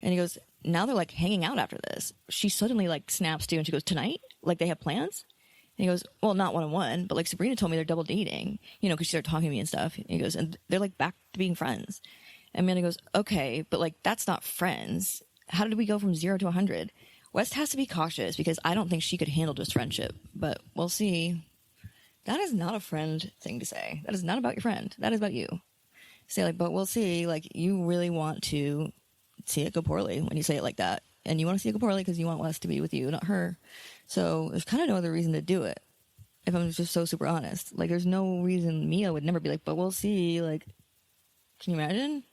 And he goes, now they're like hanging out after this. She suddenly like snaps to, and she goes, tonight? Like they have plans? And he goes, well, not one-on-one, but like Sabrina told me they're double dating, you know, because she started talking to me and stuff. And he goes, and they're like back to being friends. And Amanda goes, okay, but like that's not friends. How did we go from 0 to 100? West has to be cautious because I don't think she could handle just friendship, but we'll see. That is not a friend thing to say. That is not about your friend. That is about you. Say like, but we'll see. Like you really want to see it go poorly when you say it like that. And you want to see it go poorly because you want West to be with you, not her. So there's kind of no other reason to do it. If I'm just so super honest, like there's no reason Mia would never be like, but we'll see. Like, can you imagine?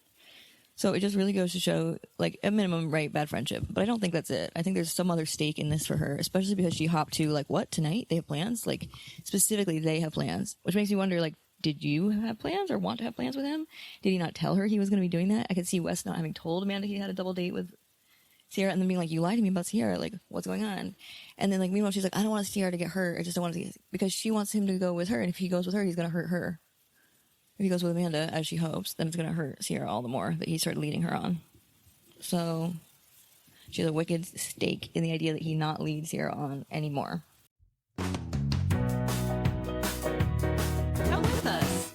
So it just really goes to show, like, at minimum, right, bad friendship. But I don't think that's it. I think there's some other stake in this for her, especially because she hopped to, like, what, tonight? They have plans? Like, specifically, they have plans. Which makes me wonder, like, did you have plans or want to have plans with him? Did he not tell her he was going to be doing that? I could see Wes not having told Amanda he had a double date with Sierra and then being like, you lied to me about Sierra. Like, what's going on? And then, like, meanwhile, she's like, I don't want Sierra to get hurt. I just don't want to, because she wants him to go with her. And if he goes with her, he's going to hurt her. If he goes with Amanda, as she hopes, then it's going to hurt Sierra all the more that he started leading her on. So she has a wicked stake in the idea that he not lead Sierra on anymore. Come with us.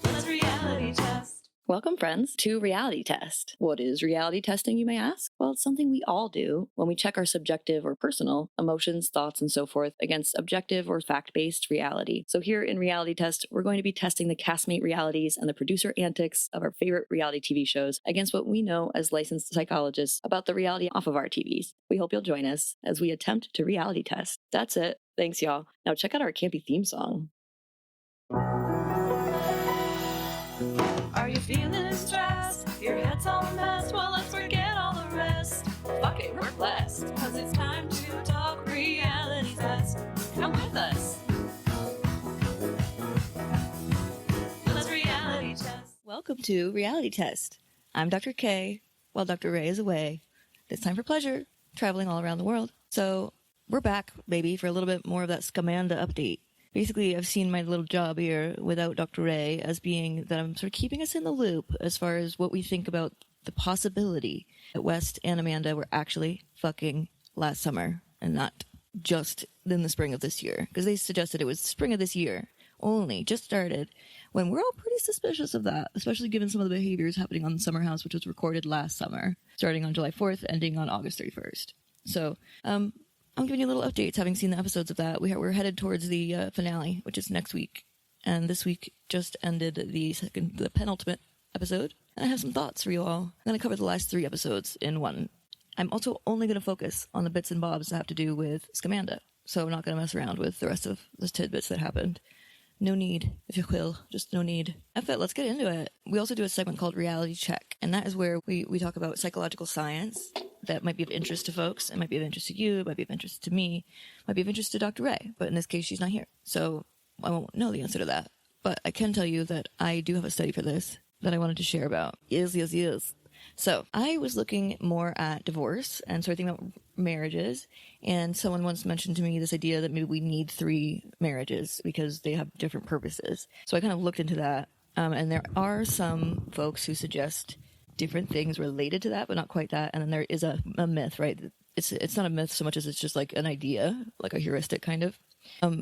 Let's reality test. Welcome, friends, to Reality Test. What is reality testing, you may ask? Well, it's something we all do when we check our subjective or personal emotions, thoughts, and so forth against objective or fact-based reality. So here in Reality Test, we're going to be testing the castmate realities and the producer antics of our favorite reality TV shows against what we know as licensed psychologists about the reality off of our TVs. We hope you'll join us as we attempt to reality test. That's it. Thanks, y'all. Now check out our campy theme song. Are you feeling stressed? Your head's all a mess? Well, let's forget all the rest. Fuck it, we're blessed. Cause it's time to talk reality test. Come with us. Let's reality test. Welcome to Reality Test. I'm Dr. K, while Dr. Ray is away. It's time for pleasure, traveling all around the world. So we're back, baby, for a little bit more of that Scamanda update. Basically, I've seen my little job here without Dr. Ray as being that I'm sort of keeping us in the loop as far as what we think about the possibility that West and Amanda were actually fucking last summer and not just in the spring of this year. Because they suggested it was spring of this year only, just started, when we're all pretty suspicious of that, especially given some of the behaviors happening on Summer House, which was recorded last summer, starting on July 4th, ending on August 31st. So, I'm giving you little updates, having seen the episodes of that. We're headed towards the finale, which is next week. And this week just ended the penultimate episode. And I have some thoughts for you all. I'm going to cover the last 3 episodes in one. I'm also only going to focus on the bits and bobs that have to do with Scamanda. So I'm not going to mess around with the rest of the tidbits that happened. No need, if you will. Just no need. F it, let's get into it. We also do a segment called Reality Check. And that is where we talk about psychological science that might be of interest to folks. It might be of interest to you. It might be of interest to me. It might be of interest to Dr. Ray. But in this case, she's not here. So I won't know the answer to that. But I can tell you that I do have a study for this that I wanted to share about. Yes. So I was looking more at divorce and sort of thinking about marriages. And someone once mentioned to me this idea that maybe we need 3 marriages because they have different purposes. So I kind of looked into that. And there are some folks who suggest different things related to that, but not quite that. And then there is a myth, right? It's not a myth so much as it's just like an idea, like a heuristic kind of.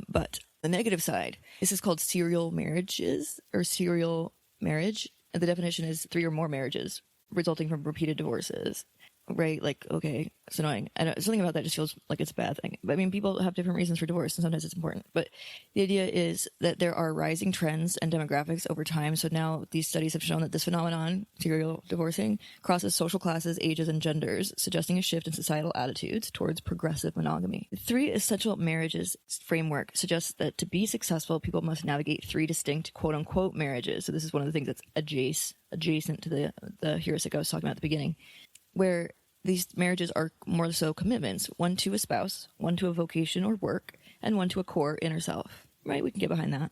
But the negative side, this is called serial marriages or serial marriage. And the definition is 3 or more marriages resulting from repeated divorces, right? Like, okay, it's annoying. I know something about that just feels like it's a bad thing. But I mean, people have different reasons for divorce, and sometimes it's important. But the idea is that there are rising trends and demographics over time. So now these studies have shown that this phenomenon, serial divorcing, crosses social classes, ages, and genders, suggesting a shift in societal attitudes towards progressive monogamy. The 3 essential marriages framework suggests that to be successful, people must navigate 3 distinct quote-unquote marriages. So this is one of the things that's adjacent to the heuristic I was talking about at the beginning, where these marriages are more so commitments, one to a spouse, one to a vocation or work, and one to a core inner self, right? We can get behind that.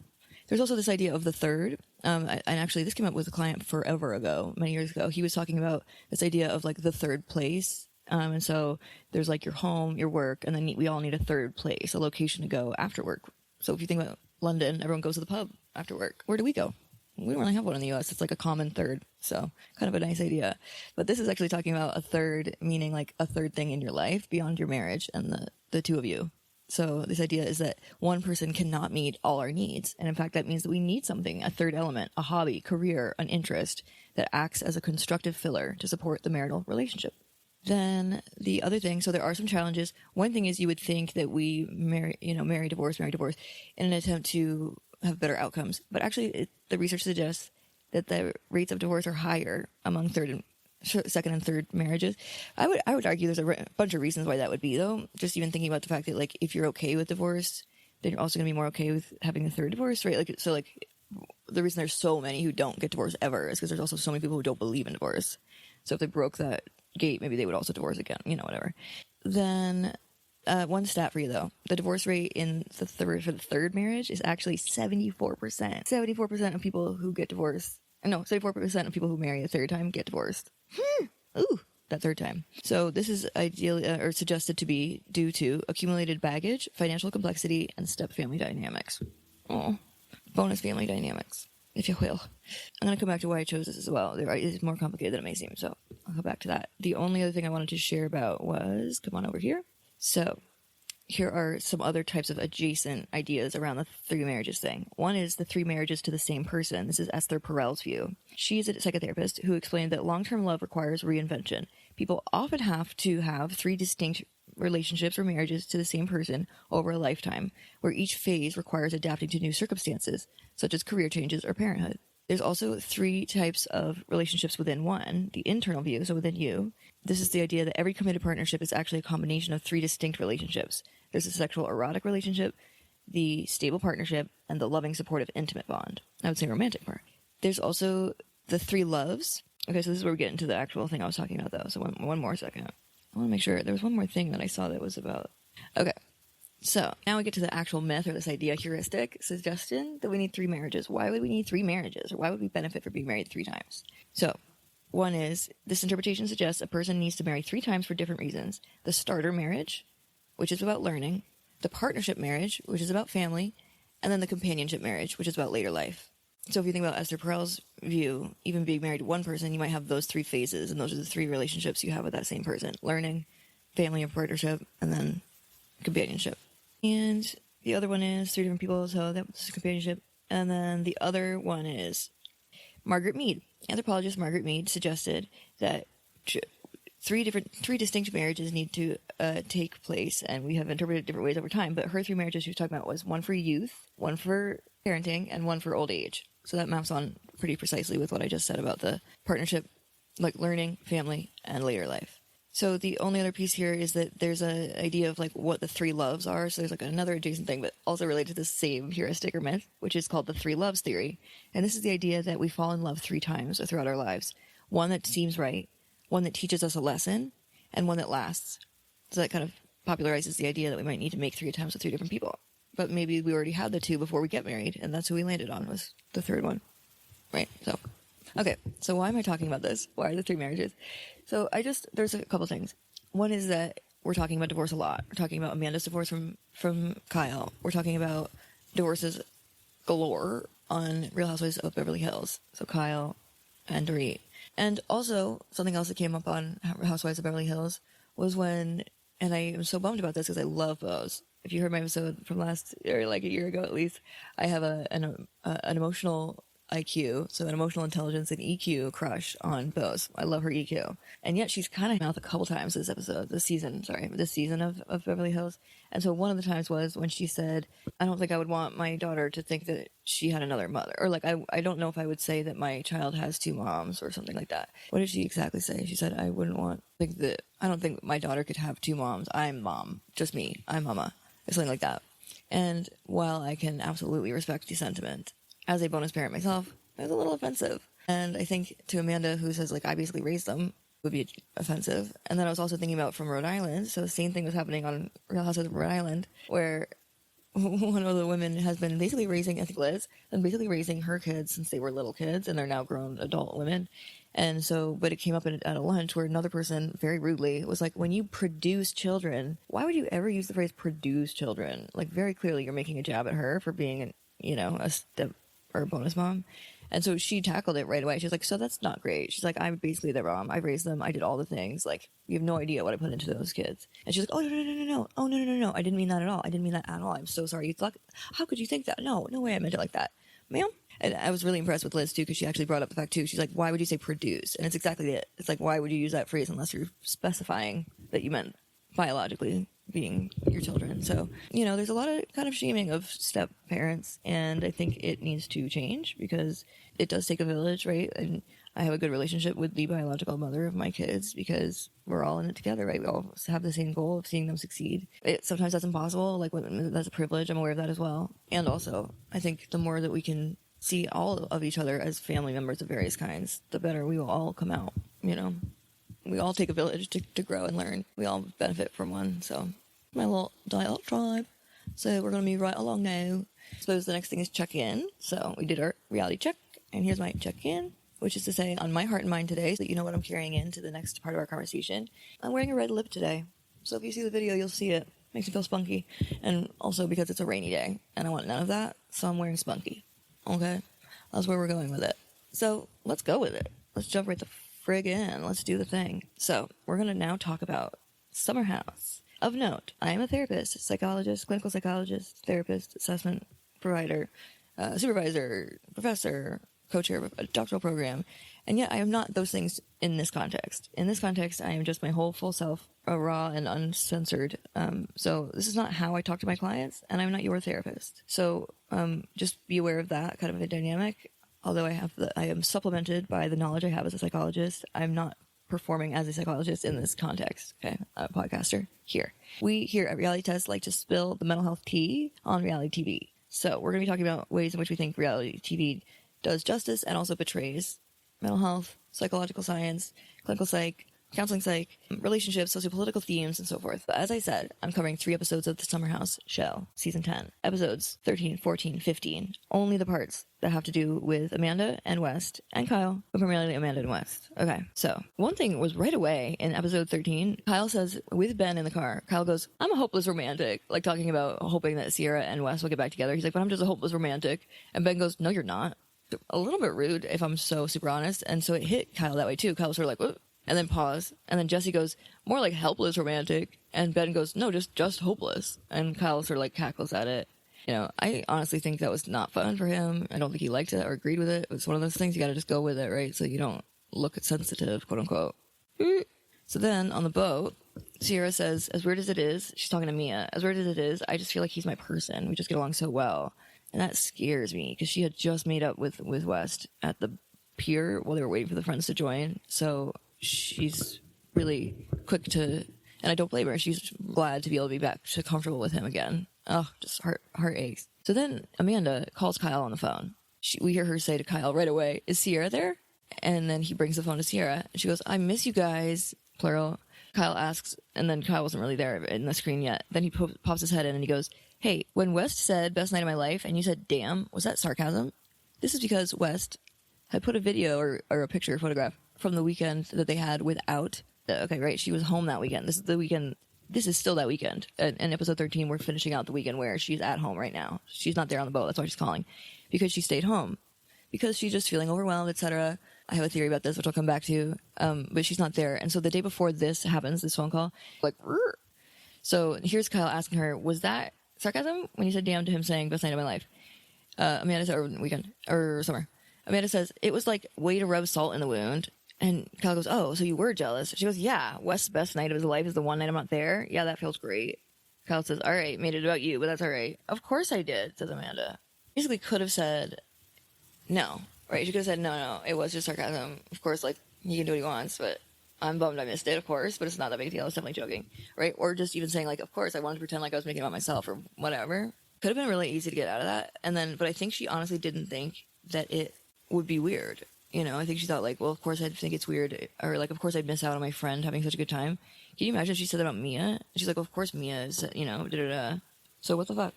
There's also this idea of the third, and actually this came up with a client forever ago, many years ago. He was talking about this idea of like the third place, and so there's like your home, your work, and then we all need a third place, a location to go after work. So if you think about London, everyone goes to the pub after work. Where do we go? we don't really have one in the US. It's like a common third. So kind of a nice idea. But this is actually talking about a third, meaning like a third thing in your life beyond your marriage and the two of you. So this idea is that one person cannot meet all our needs. And in fact, that means that we need something, a third element, a hobby, career, an interest that acts as a constructive filler to support the marital relationship. Then the other thing, so there are some challenges. One thing is you would think that we marry, divorce in an attempt to have better outcomes. But actually, the research suggests that the rates of divorce are higher among second and third marriages. I would argue there's a bunch of reasons why that would be, though. Just even thinking about the fact that, like, if you're okay with divorce, then you're also going to be more okay with having a third divorce, right? Like, so, like, the reason there's so many who don't get divorced ever is because there's also so many people who don't believe in divorce. So if they broke that gate, maybe they would also divorce again, whatever. Then one stat for you, though. The divorce rate for the third marriage is actually 74%. 74% of people who get divorced, 74% of people who marry a third time get divorced. Ooh, that third time. So this is ideally or suggested to be due to accumulated baggage, financial complexity, and step-family dynamics. Oh, bonus family dynamics, if you will. I'm going to come back to why I chose this as well. It's more complicated than it may seem, so I'll go back to that. The only other thing I wanted to share about was, come on over here. So here are some other types of adjacent ideas around the three marriages thing. One is the three marriages to the same person. This is Esther Perel's view. She's a psychotherapist who explained that long-term love requires reinvention. People often have to have three distinct relationships or marriages to the same person over a lifetime, where each phase requires adapting to new circumstances, such as career changes or parenthood. There's also three types of relationships within one. The internal view, so within you. This is the idea that every committed partnership is actually a combination of three distinct relationships. There's a sexual erotic relationship, the stable partnership, and the loving, supportive, intimate bond. I would say romantic part. There's also the three loves. Okay, so this is where we get into the actual thing I was talking about, though. So one more second. I want to make sure. There was one more thing that I saw that was about... Okay, so now we get to the actual myth or this idea, heuristic suggestion that we need three marriages. Why would we need three marriages? Or why would we benefit from being married three times? So one is, this interpretation suggests a person needs to marry three times for different reasons. The starter marriage, which is about learning, the partnership marriage, which is about family, and then the companionship marriage, which is about later life. So if you think about Esther Perel's view, even being married to one person, you might have those three phases, and those are the three relationships you have with that same person. Learning, family and partnership, and then companionship. And the other one is three different people, so that's companionship. And then the other one is Margaret Mead. Anthropologist Margaret Mead suggested that three distinct marriages need to take place, and we have interpreted different ways over time, but her three marriages she was talking about was one for youth, one for parenting, and one for old age. So that maps on pretty precisely with what I just said about the partnership, like learning, family, and later life. So the only other piece here is that there's an idea of like what the three loves are. So there's like another adjacent thing, but also related to the same heuristic or myth, which is called the three loves theory. And this is the idea that we fall in love three times throughout our lives. One that seems right, one that teaches us a lesson, and one that lasts. So that kind of popularizes the idea that we might need to make three attempts with three different people. But maybe we already had the two before we get married, and that's who we landed on, was the third one. Right? So, okay. So why am I talking about this? Why are the three marriages? So there's a couple things. One is that we're talking about divorce a lot. We're talking about Amanda's divorce from Kyle. We're talking about divorces galore on Real Housewives of Beverly Hills. So Kyle and Dorit. And also, something else that came up on Housewives of Beverly Hills was when, and I am so bummed about this because I love Bose. If you heard my episode from last, or like a year ago at least, I have an emotional IQ, so an emotional intelligence and EQ crush on Bose. I love her EQ. And yet she's kind of mouth a couple times this season of Beverly Hills. And so one of the times was when she said, I don't think I would want my daughter to think that she had another mother. Or like, I don't know if I would say that my child has two moms or something like that. What did she exactly say? She said, I don't think my daughter could have two moms. I'm mom. Just me. I'm mama. Or something like that. And while I can absolutely respect the sentiment, as a bonus parent myself, it was a little offensive. And I think to Amanda, who says, like, I basically raised them, would be offensive. And then I was also thinking about from Rhode Island. So the same thing was happening on Real Housewives of Rhode Island, where one of the women has been basically raising, I think Liz, and basically raising her kids since they were little kids, and they're now grown adult women. And so, but it came up at a lunch where another person very rudely was like, when you produce children, why would you ever use the phrase produce children? Like, very clearly you're making a jab at her for being, a step or a bonus mom. And so she tackled it right away. She's like, so that's not great. She's like, I'm basically their mom. I raised them. I did all the things. Like, you have no idea what I put into those kids. And she's like, oh, no. Oh, no. I didn't mean that at all. I didn't mean that at all. I'm so sorry. You thought, how could you think that? No way I meant it like that. Ma'am? And I was really impressed with Liz, too, because she actually brought up the fact, too. She's like, why would you say produce? And it's exactly it. It's like, why would you use that phrase unless you're specifying that you meant biologically being your children? So, there's a lot of kind of shaming of step parents, and I think it needs to change because it does take a village, right? And I have a good relationship with the biological mother of my kids because we're all in it together, right? We all have the same goal of seeing them succeed. Sometimes that's impossible. Like, that's a privilege. I'm aware of that as well. And also, I think the more that we can see all of each other as family members of various kinds, the better we will all come out, We all take a village to grow and learn. We all benefit from one. So, my little dial tribe. So, we're going to move right along now. I suppose the next thing is check in. So, we did our reality check, and here's my check in, which is to say, on my heart and mind today, so that you know what I'm carrying into the next part of our conversation. I'm wearing a red lip today. So, if you see the video, you'll see it. Makes me feel spunky. And also because it's a rainy day, and I want none of that, so I'm wearing spunky. Okay? That's where we're going with it. So, let's go with it. Let's jump right the frig in. Let's do the thing. So, we're going to now talk about Summer House. Of note, I am a therapist, psychologist, clinical psychologist, therapist, assessment provider, supervisor, professor, co-chair of a doctoral program, and yet I am not those things in this context. In this context, I am just my whole full self, raw and uncensored. So this is not how I talk to my clients, and I'm not your therapist. So just be aware of that kind of a dynamic. Although I am supplemented by the knowledge I have as a psychologist, I'm not performing as a psychologist in this context. Okay, a podcaster here. We here at Reality Test like to spill the mental health tea on reality TV. So we're going to be talking about ways in which we think reality TV does justice and also betrays mental health, psychological science, clinical psych, counseling psych, relationships, sociopolitical themes, and so forth. But as I said, I'm covering 3 episodes of the Summer House show, season 10. Episodes 13, 14, 15. Only the parts that have to do with Amanda and West and Kyle, but primarily Amanda and West. Okay, so one thing was right away in episode 13, Kyle says, with Ben in the car, Kyle goes, I'm a hopeless romantic, like talking about hoping that Sierra and West will get back together. He's like, but I'm just a hopeless romantic. And Ben goes, no, you're not. A little bit rude, if I'm so super honest. And so it hit Kyle that way too. Kyle was sort of like, whoop. And then pause. And then Jesse goes, more like helpless romantic. And Ben goes, no, just hopeless. And Kyle sort of like cackles at it. I honestly think that was not fun for him. I don't think he liked it or agreed with it. It was one of those things you got to just go with it, right? So you don't look sensitive, quote unquote. So then on the boat, Sierra says, as weird as it is, she's talking to Mia, as weird as it is, I just feel like he's my person. We just get along so well. And that scares me because she had just made up with West at the pier while they were waiting for the friends to join. So she's really quick to, and I don't blame her. She's glad to be able to be back to comfortable with him again. Oh, just heart aches. So then Amanda calls Kyle on the phone. We hear her say to Kyle right away, is Sierra there? And then he brings the phone to Sierra. And she goes, I miss you guys, plural. Kyle asks, and then Kyle wasn't really there in the screen yet. Then he pops his head in and he goes, hey, when West said best night of my life and you said damn, was that sarcasm? This is because West had put a video or a picture or photograph from the weekend that they had without. Okay, right. She was home that weekend. This is the weekend. This is still that weekend. In episode 13, we're finishing out the weekend where she's at home right now. She's not there on the boat. That's why she's calling. Because she stayed home. Because she's just feeling overwhelmed, etc. I have a theory about this, which I'll come back to. But she's not there. And so the day before this happens, this phone call, like, rrr. So here's Kyle asking her, was that sarcasm when you said damn to him saying best night of my life? Amanda said, or weekend, or summer. Amanda says, it was like way to rub salt in the wound. And Kyle goes, oh, so you were jealous. She goes, yeah, West's best night of his life is the one night I'm not there. Yeah, that feels great. Kyle says, all right, made it about you, but that's all right. Of course I did, says Amanda. Basically could have said no, right? She could have said, no, it was just sarcasm. Of course, like, he can do what he wants, but I'm bummed I missed it, of course, but it's not that big a deal. I was definitely joking, right? Or just even saying, like, of course, I wanted to pretend like I was making it about myself or whatever. Could have been really easy to get out of that. And then, but I think she honestly didn't think that it would be weird. I think she thought, like, well, of course I'd think it's weird. Or, like, of course I'd miss out on my friend having such a good time. Can you imagine if she said that about Mia? And she's like, well, of course Mia is, da-da-da. So what the fuck?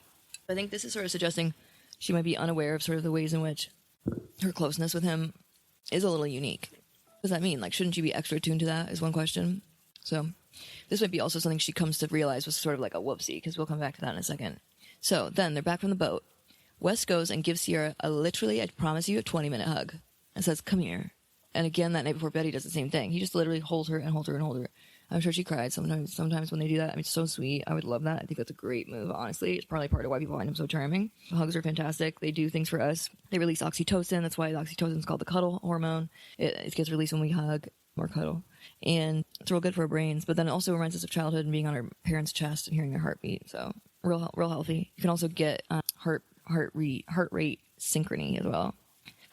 I think this is sort of suggesting she might be unaware of sort of the ways in which her closeness with him is a little unique. What does that mean? Like, shouldn't she be extra attuned to that is one question. So this might be also something she comes to realize was sort of like a whoopsie, because we'll come back to that in a second. So then they're back from the boat. Wes goes and gives Sierra literally, I promise you, a 20-minute hug and says, come here. And again, that night before bed, he does the same thing. He just literally holds her and holds her and holds her. I'm sure she cried sometimes when they do that. I mean, it's so sweet. I would love that. I think that's a great move, honestly. It's probably part of why people find him so charming. Hugs are fantastic. They do things for us. They release oxytocin. That's why oxytocin is called the cuddle hormone. It gets released when we hug or cuddle. And it's real good for our brains. But then it also reminds us of childhood and being on our parents' chest and hearing their heartbeat. So real healthy. You can also get heart rate synchrony as well.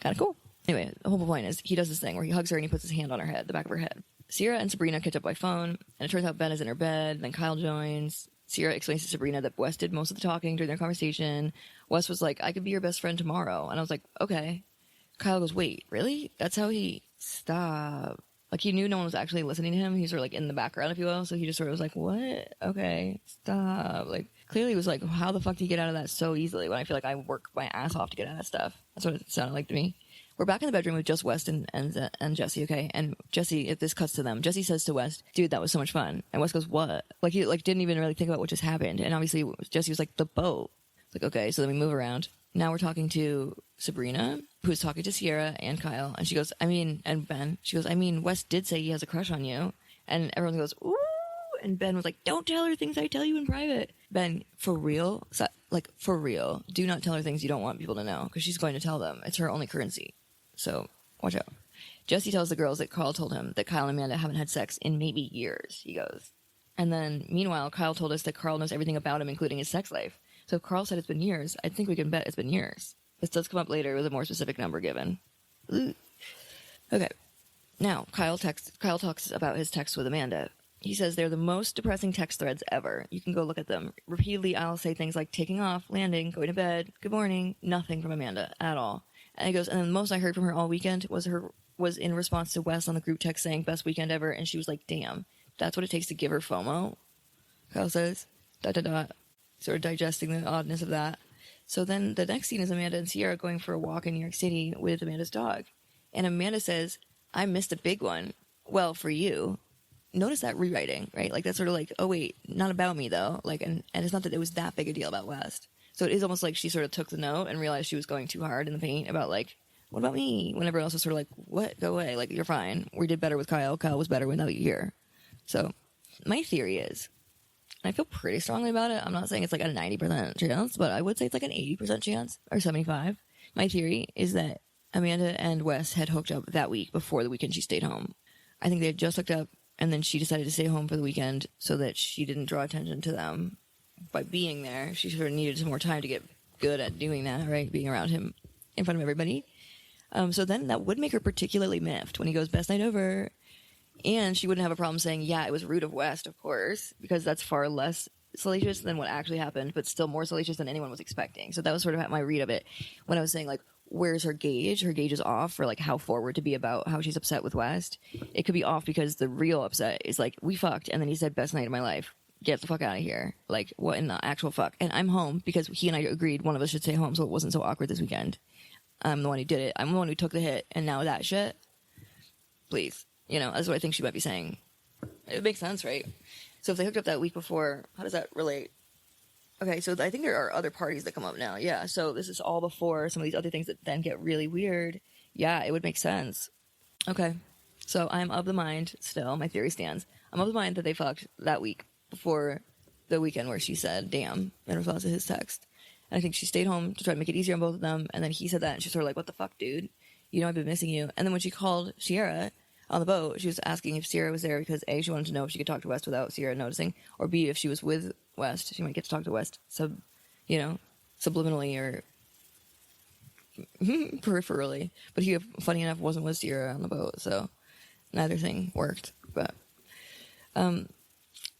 Kind of cool. Anyway, the whole point is he does this thing where he hugs her and he puts his hand on her head, the back of her head. Sierra and Sabrina catch up by phone, and it turns out Ben is in her bed. Then Kyle joins. Sierra explains to Sabrina that Wes did most of the talking during their conversation. Wes was like, I could be your best friend tomorrow. And I was like, okay. Kyle goes, wait, really? That's how he... Stop. Like, he knew no one was actually listening to him. He's sort of like in the background, if you will. So he just sort of was like, what? Okay, stop. Like, clearly he was like, how the fuck do you get out of that so easily when I feel like I work my ass off to get out of stuff? That's what it sounded like to me. We're back in the bedroom with just West and Jesse, okay? And Jesse, if this cuts to them, Jesse says to West, dude, that was so much fun. And West goes, what? Like, he didn't even really think about what just happened. And obviously, Jesse was like, the boat. Like, okay, so then we move around. Now we're talking to Sabrina, who's talking to Sierra and Kyle. And she goes, and Ben. She goes, West did say he has a crush on you. And everyone goes, ooh. And Ben was like, don't tell her things I tell you in private. Ben, for real? Like, for real. Do not tell her things you don't want people to know. Because she's going to tell them. It's her only currency. So, watch out. Jesse tells the girls that Carl told him that Kyle and Amanda haven't had sex in maybe years, he goes. And then, meanwhile, Kyle told us that Carl knows everything about him, including his sex life. So if Carl said it's been years, I think we can bet it's been years. This does come up later with a more specific number given. Ooh. Okay. Now, Kyle talks about his texts with Amanda. He says they're the most depressing text threads ever. You can go look at them. Repeatedly, I'll say things like taking off, landing, going to bed, good morning, nothing from Amanda at all. And he goes, and the most I heard from her all weekend was in response to Wes on the group text saying best weekend ever, and she was like, damn, that's what it takes to give her FOMO. Kyle says, ... sort of digesting the oddness of that. So then the next scene is Amanda and Sierra going for a walk in New York City with Amanda's dog. And Amanda says, I missed a big one. Well, for you. Notice that rewriting, right? Like, that's sort of like, oh wait, not about me though. Like, and it's not that it was that big a deal about West. So it is almost like she sort of took the note and realized she was going too hard in the paint about, like, what about me? When everyone else was sort of like, what? Go away. Like, you're fine. We did better with Kyle. Kyle was better without you here. So my theory is, and I feel pretty strongly about it. I'm not saying it's like a 90% chance, but I would say it's like an 80% chance or 75. My theory is that Amanda and Wes had hooked up that week before the weekend she stayed home. I think they had just hooked up, and then she decided to stay home for the weekend so that she didn't draw attention to them. By being there, she sort of needed some more time to get good at doing that, right? Being around him in front of everybody. So then that would make her particularly miffed when he goes, best night over. And she wouldn't have a problem saying, yeah, it was rude of West, of course, because that's far less salacious than what actually happened, but still more salacious than anyone was expecting. So that was sort of my read of it when I was saying, like, where's her gauge? Her gauge is off for, like, how forward to be about how she's upset with West. It could be off because the real upset is, like, we fucked, and then he said, best night of my life. Get the fuck out of here. Like, what in the actual fuck? And I'm home because he and I agreed one of us should stay home so it wasn't so awkward this weekend. I'm the one who did it. I'm the one who took the hit. And now that shit? Please. You know, that's what I think she might be saying. It makes sense, right? So if they hooked up that week before, how does that relate? Okay, so I think there are other parties that come up now. Yeah, so this is all before some of these other things that then get really weird. Yeah, it would make sense. Okay, so I'm of the mind still, my theory stands. I'm of the mind that they fucked that week before the weekend where she said, damn, in response to his text. And I think she stayed home to try to make it easier on both of them. And then he said that, and she's sort of like, what the fuck, dude? You know I've been missing you. And then when she called Sierra on the boat, she was asking if Sierra was there because A, she wanted to know if she could talk to West without Sierra noticing, or B, if she was with West, she might get to talk to West subliminally or peripherally. But he, funny enough, wasn't with Sierra on the boat, so neither thing worked. But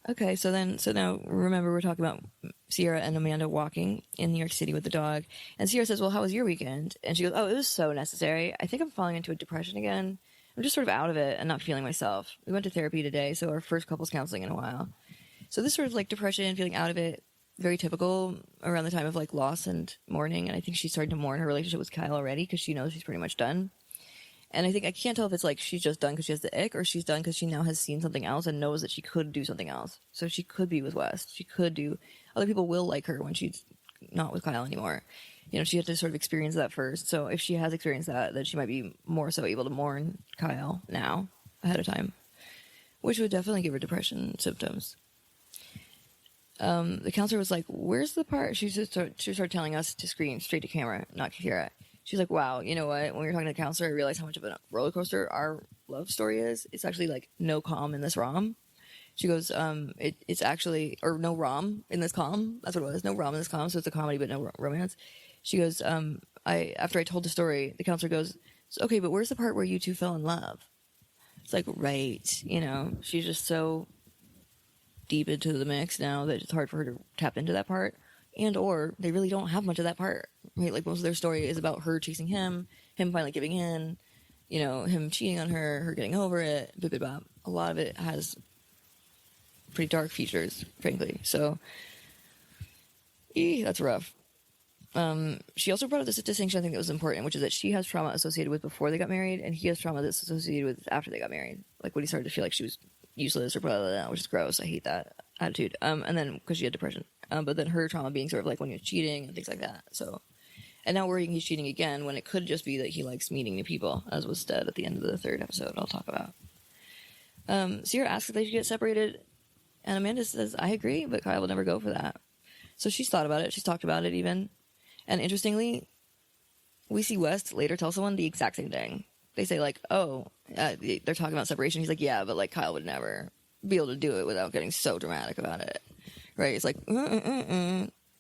okay, so now remember we're talking about Sierra and Amanda walking in New York City with the dog, and Sierra says, well, how was your weekend? And she goes, oh, it was so necessary. I think I'm falling into a depression again. I'm just sort of out of it and not feeling myself. We went to therapy today, so our first couples counseling in a while. So this sort of like depression, feeling out of it, very typical around the time of like loss and mourning. And I think she's starting to mourn her relationship with Kyle already because she knows she's pretty much done. And I think I can't tell if it's like she's just done because she has the ick, or she's done because she now has seen something else and knows that she could do something else. So she could be with West. She could do. Other people will like her when she's not with Kyle anymore. she had to sort of experience that first. So if she has experienced that, then she might be more so able to mourn Kyle now ahead of time, which would definitely give her depression symptoms. The counselor was like, "Where's the part?" She started telling us to scream straight to camera, not Kira. She's like, "Wow, you know what? When we were talking to the counselor, I realized how much of a roller coaster our love story is. It's actually like no calm in this rom." She goes, "It's actually, or no rom in this calm. That's what it was. No rom in this calm. So it's a comedy, but no romance." She goes, after I told the story, the counselor goes, "Okay, but where's the part where you two fell in love?" It's like, right, she's just so deep into the mix now that it's hard for her to tap into that part, and or they really don't have much of that part, right? Like most of their story is about her chasing him finally giving in, him cheating on her getting over it, blah, blah, blah. A lot of it has pretty dark features, frankly. So that's rough. She also brought up this distinction I think that was important, which is that she has trauma associated with before they got married, and he has trauma that's associated with after they got married, like when he started to feel like she was useless or blah, blah, blah, which is gross. I hate that attitude. And then because she had depression, but then her trauma being sort of like when you're cheating and things like that. So, and now worrying he's cheating again when it could just be that he likes meeting new people, as was said at the end of the third episode I'll talk about. Sierra asks if they should get separated, and Amanda says, "I agree, but Kyle will never go for that." So she's thought about it. She's talked about it even. And interestingly, we see West later tell someone the exact same thing. They say like, they're talking about separation. He's like, "Yeah, but like Kyle would never be able to do it without getting so dramatic about it." Right? It's like,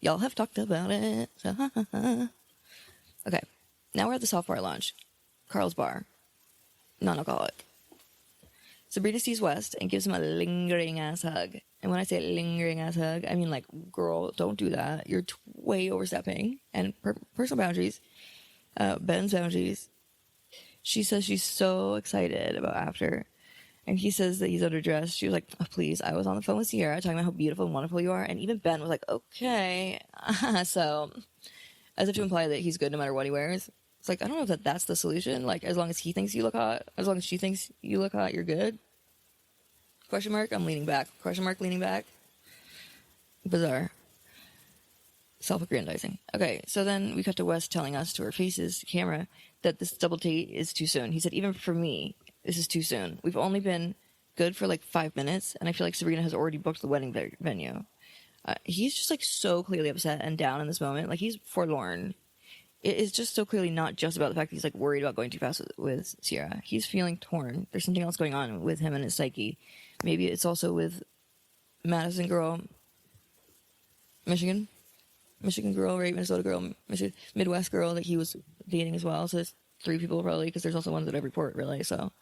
y'all have talked about it. Okay. Now we're at the soft bar lounge. Carl's bar. Non-alcoholic. Sabrina sees West and gives him a lingering ass hug. And when I say lingering ass hug, I mean like, girl, don't do that. You're way overstepping. And personal boundaries. Ben's boundaries. She says she's so excited about after. And he says that he's underdressed. She was like, "Oh, please, I was on the phone with Sierra talking about how beautiful and wonderful you are." And even Ben was like, "Okay." So, as if to imply that he's good no matter what he wears. It's like, I don't know if that's the solution. Like, as long as he thinks you look hot, as long as she thinks you look hot, you're good. Question mark? I'm leaning back. Question mark, leaning back. Bizarre. Self-aggrandizing. Okay, so then we cut to West telling us to our faces, camera, that this double date is too soon. He said, "Even for me, this is too soon. We've only been good for like 5 minutes, and I feel like Sabrina has already booked the wedding venue." He's just like so clearly upset and down in this moment. Like he's forlorn. It is just so clearly not just about the fact that he's like worried about going too fast with Sierra. He's feeling torn. There's something else going on with him and his psyche. Maybe it's also with Madison girl, Michigan girl, right? Minnesota girl, Midwest girl that he was dating as well. So there's 3 people probably, because there's also ones at every port, really. So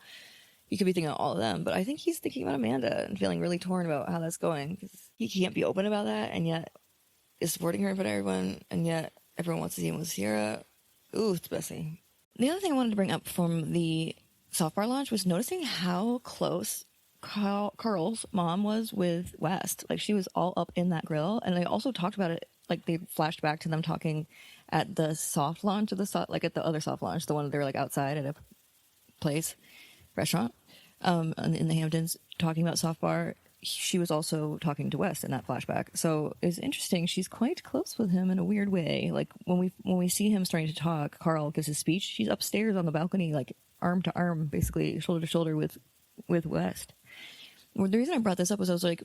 you could be thinking of all of them. But I think he's thinking about Amanda and feeling really torn about how that's going, because he can't be open about that, and yet is supporting her in front of everyone, and yet everyone wants to see him with Sierra. Ooh, it's messy. The other thing I wanted to bring up from the soft bar launch was noticing how close Carl's mom was with West. Like, she was all up in that grill, and they also talked about it. Like, they flashed back to them talking at the soft launch of like at the other soft launch, the one they were like outside at a restaurant, in the Hamptons, talking about soft bar. She was also talking to West in that flashback. So it's interesting. She's quite close with him in a weird way. Like when we see him starting to talk, Carl gives his speech. She's upstairs on the balcony, like arm to arm, basically shoulder to shoulder with West. Well, the reason I brought this up was I was like,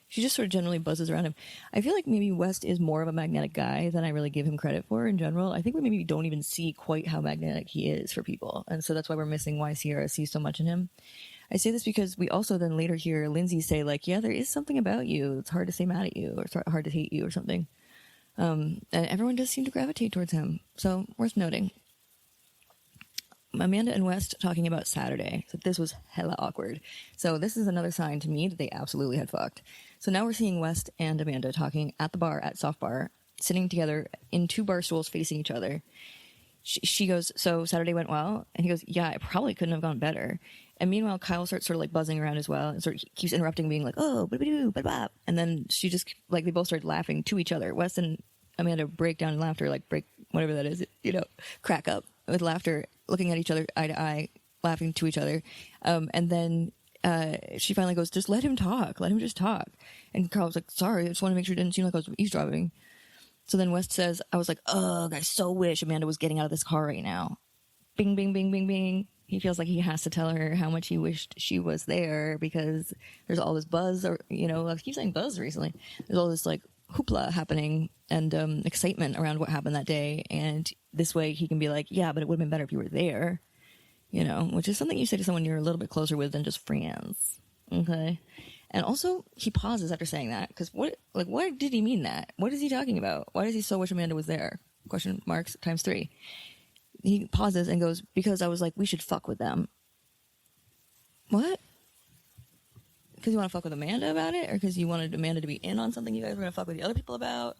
she just sort of generally buzzes around him. I feel like maybe West is more of a magnetic guy than I really give him credit for in general. I think we maybe don't even see quite how magnetic he is for people. And so that's why we're missing why Sierra sees so much in him. I say this because we also then later hear Lindsay say, like, yeah, there is something about you. It's hard to stay mad at you, or it's hard to hate you or something. And everyone does seem to gravitate towards him. So worth noting. Amanda and West talking about Saturday. So this was hella awkward. So this is another sign to me that they absolutely had fucked. So now we're seeing West and Amanda talking at the bar, at Soft Bar, sitting together in 2 bar stools facing each other. She goes, "So Saturday went well?" And he goes, "Yeah, it probably couldn't have gone better." And meanwhile, Kyle starts sort of like buzzing around as well and sort of keeps interrupting, being like, "Oh, blah." And then she just, like, they both start laughing to each other. Wes and Amanda break down in laughter, like break, whatever that is, crack up with laughter, looking at each other eye to eye, laughing to each other. And then she finally goes, "Just let him talk. Let him just talk." And Carl was like, "Sorry, I just want to make sure it didn't seem like I was eavesdropping." So then West says, I was like, ugh, I so wish Amanda was getting out of this car right now. Bing, bing, bing, bing, bing. He feels like he has to tell her how much he wished she was there because there's all this buzz, or, I keep saying buzz recently. There's all this like hoopla happening and excitement around what happened that day. And this way he can be like, yeah, but it would have been better if you were there, which is something you say to someone you're a little bit closer with than just friends. Okay. And also he pauses after saying that because what did he mean that? What is he talking about? Why does he so wish Amanda was there? Question marks times 3. He pauses and goes, because I was like, we should fuck with them. What? Because you want to fuck with Amanda about it? Or because you wanted Amanda to be in on something you guys were going to fuck with the other people about?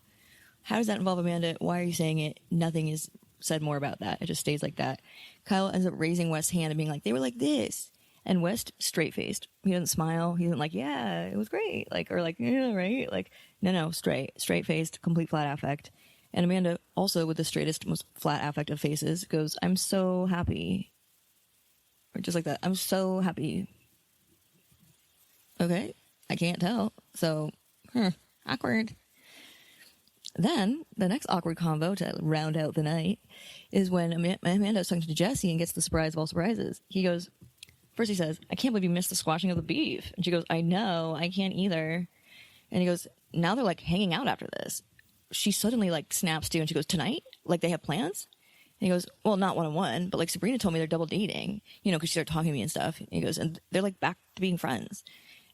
How does that involve Amanda? Why are you saying it? Nothing is said more about that. It just stays like that. Kyle ends up raising West's hand and being like, they were like this. And West straight-faced. He doesn't smile. He isn't like, yeah, it was great. Yeah, right? No, straight-faced, complete flat affect. And Amanda, also with the straightest, most flat affect of faces, goes, I'm so happy. Or just like that. I'm so happy. Okay. I can't tell. So, awkward. Then, the next awkward convo to round out the night is when Amanda's talking to Jesse and gets the surprise of all surprises. He goes, first he says, I can't believe you missed the squashing of the beef. And she goes, I know. I can't either. And he goes, now they're like hanging out after this. She suddenly like snaps to and she goes, tonight? Like they have plans? And he goes, well, not one-on-one, but like Sabrina told me they're double dating, because she started talking to me and stuff. And he goes, and they're like back to being friends.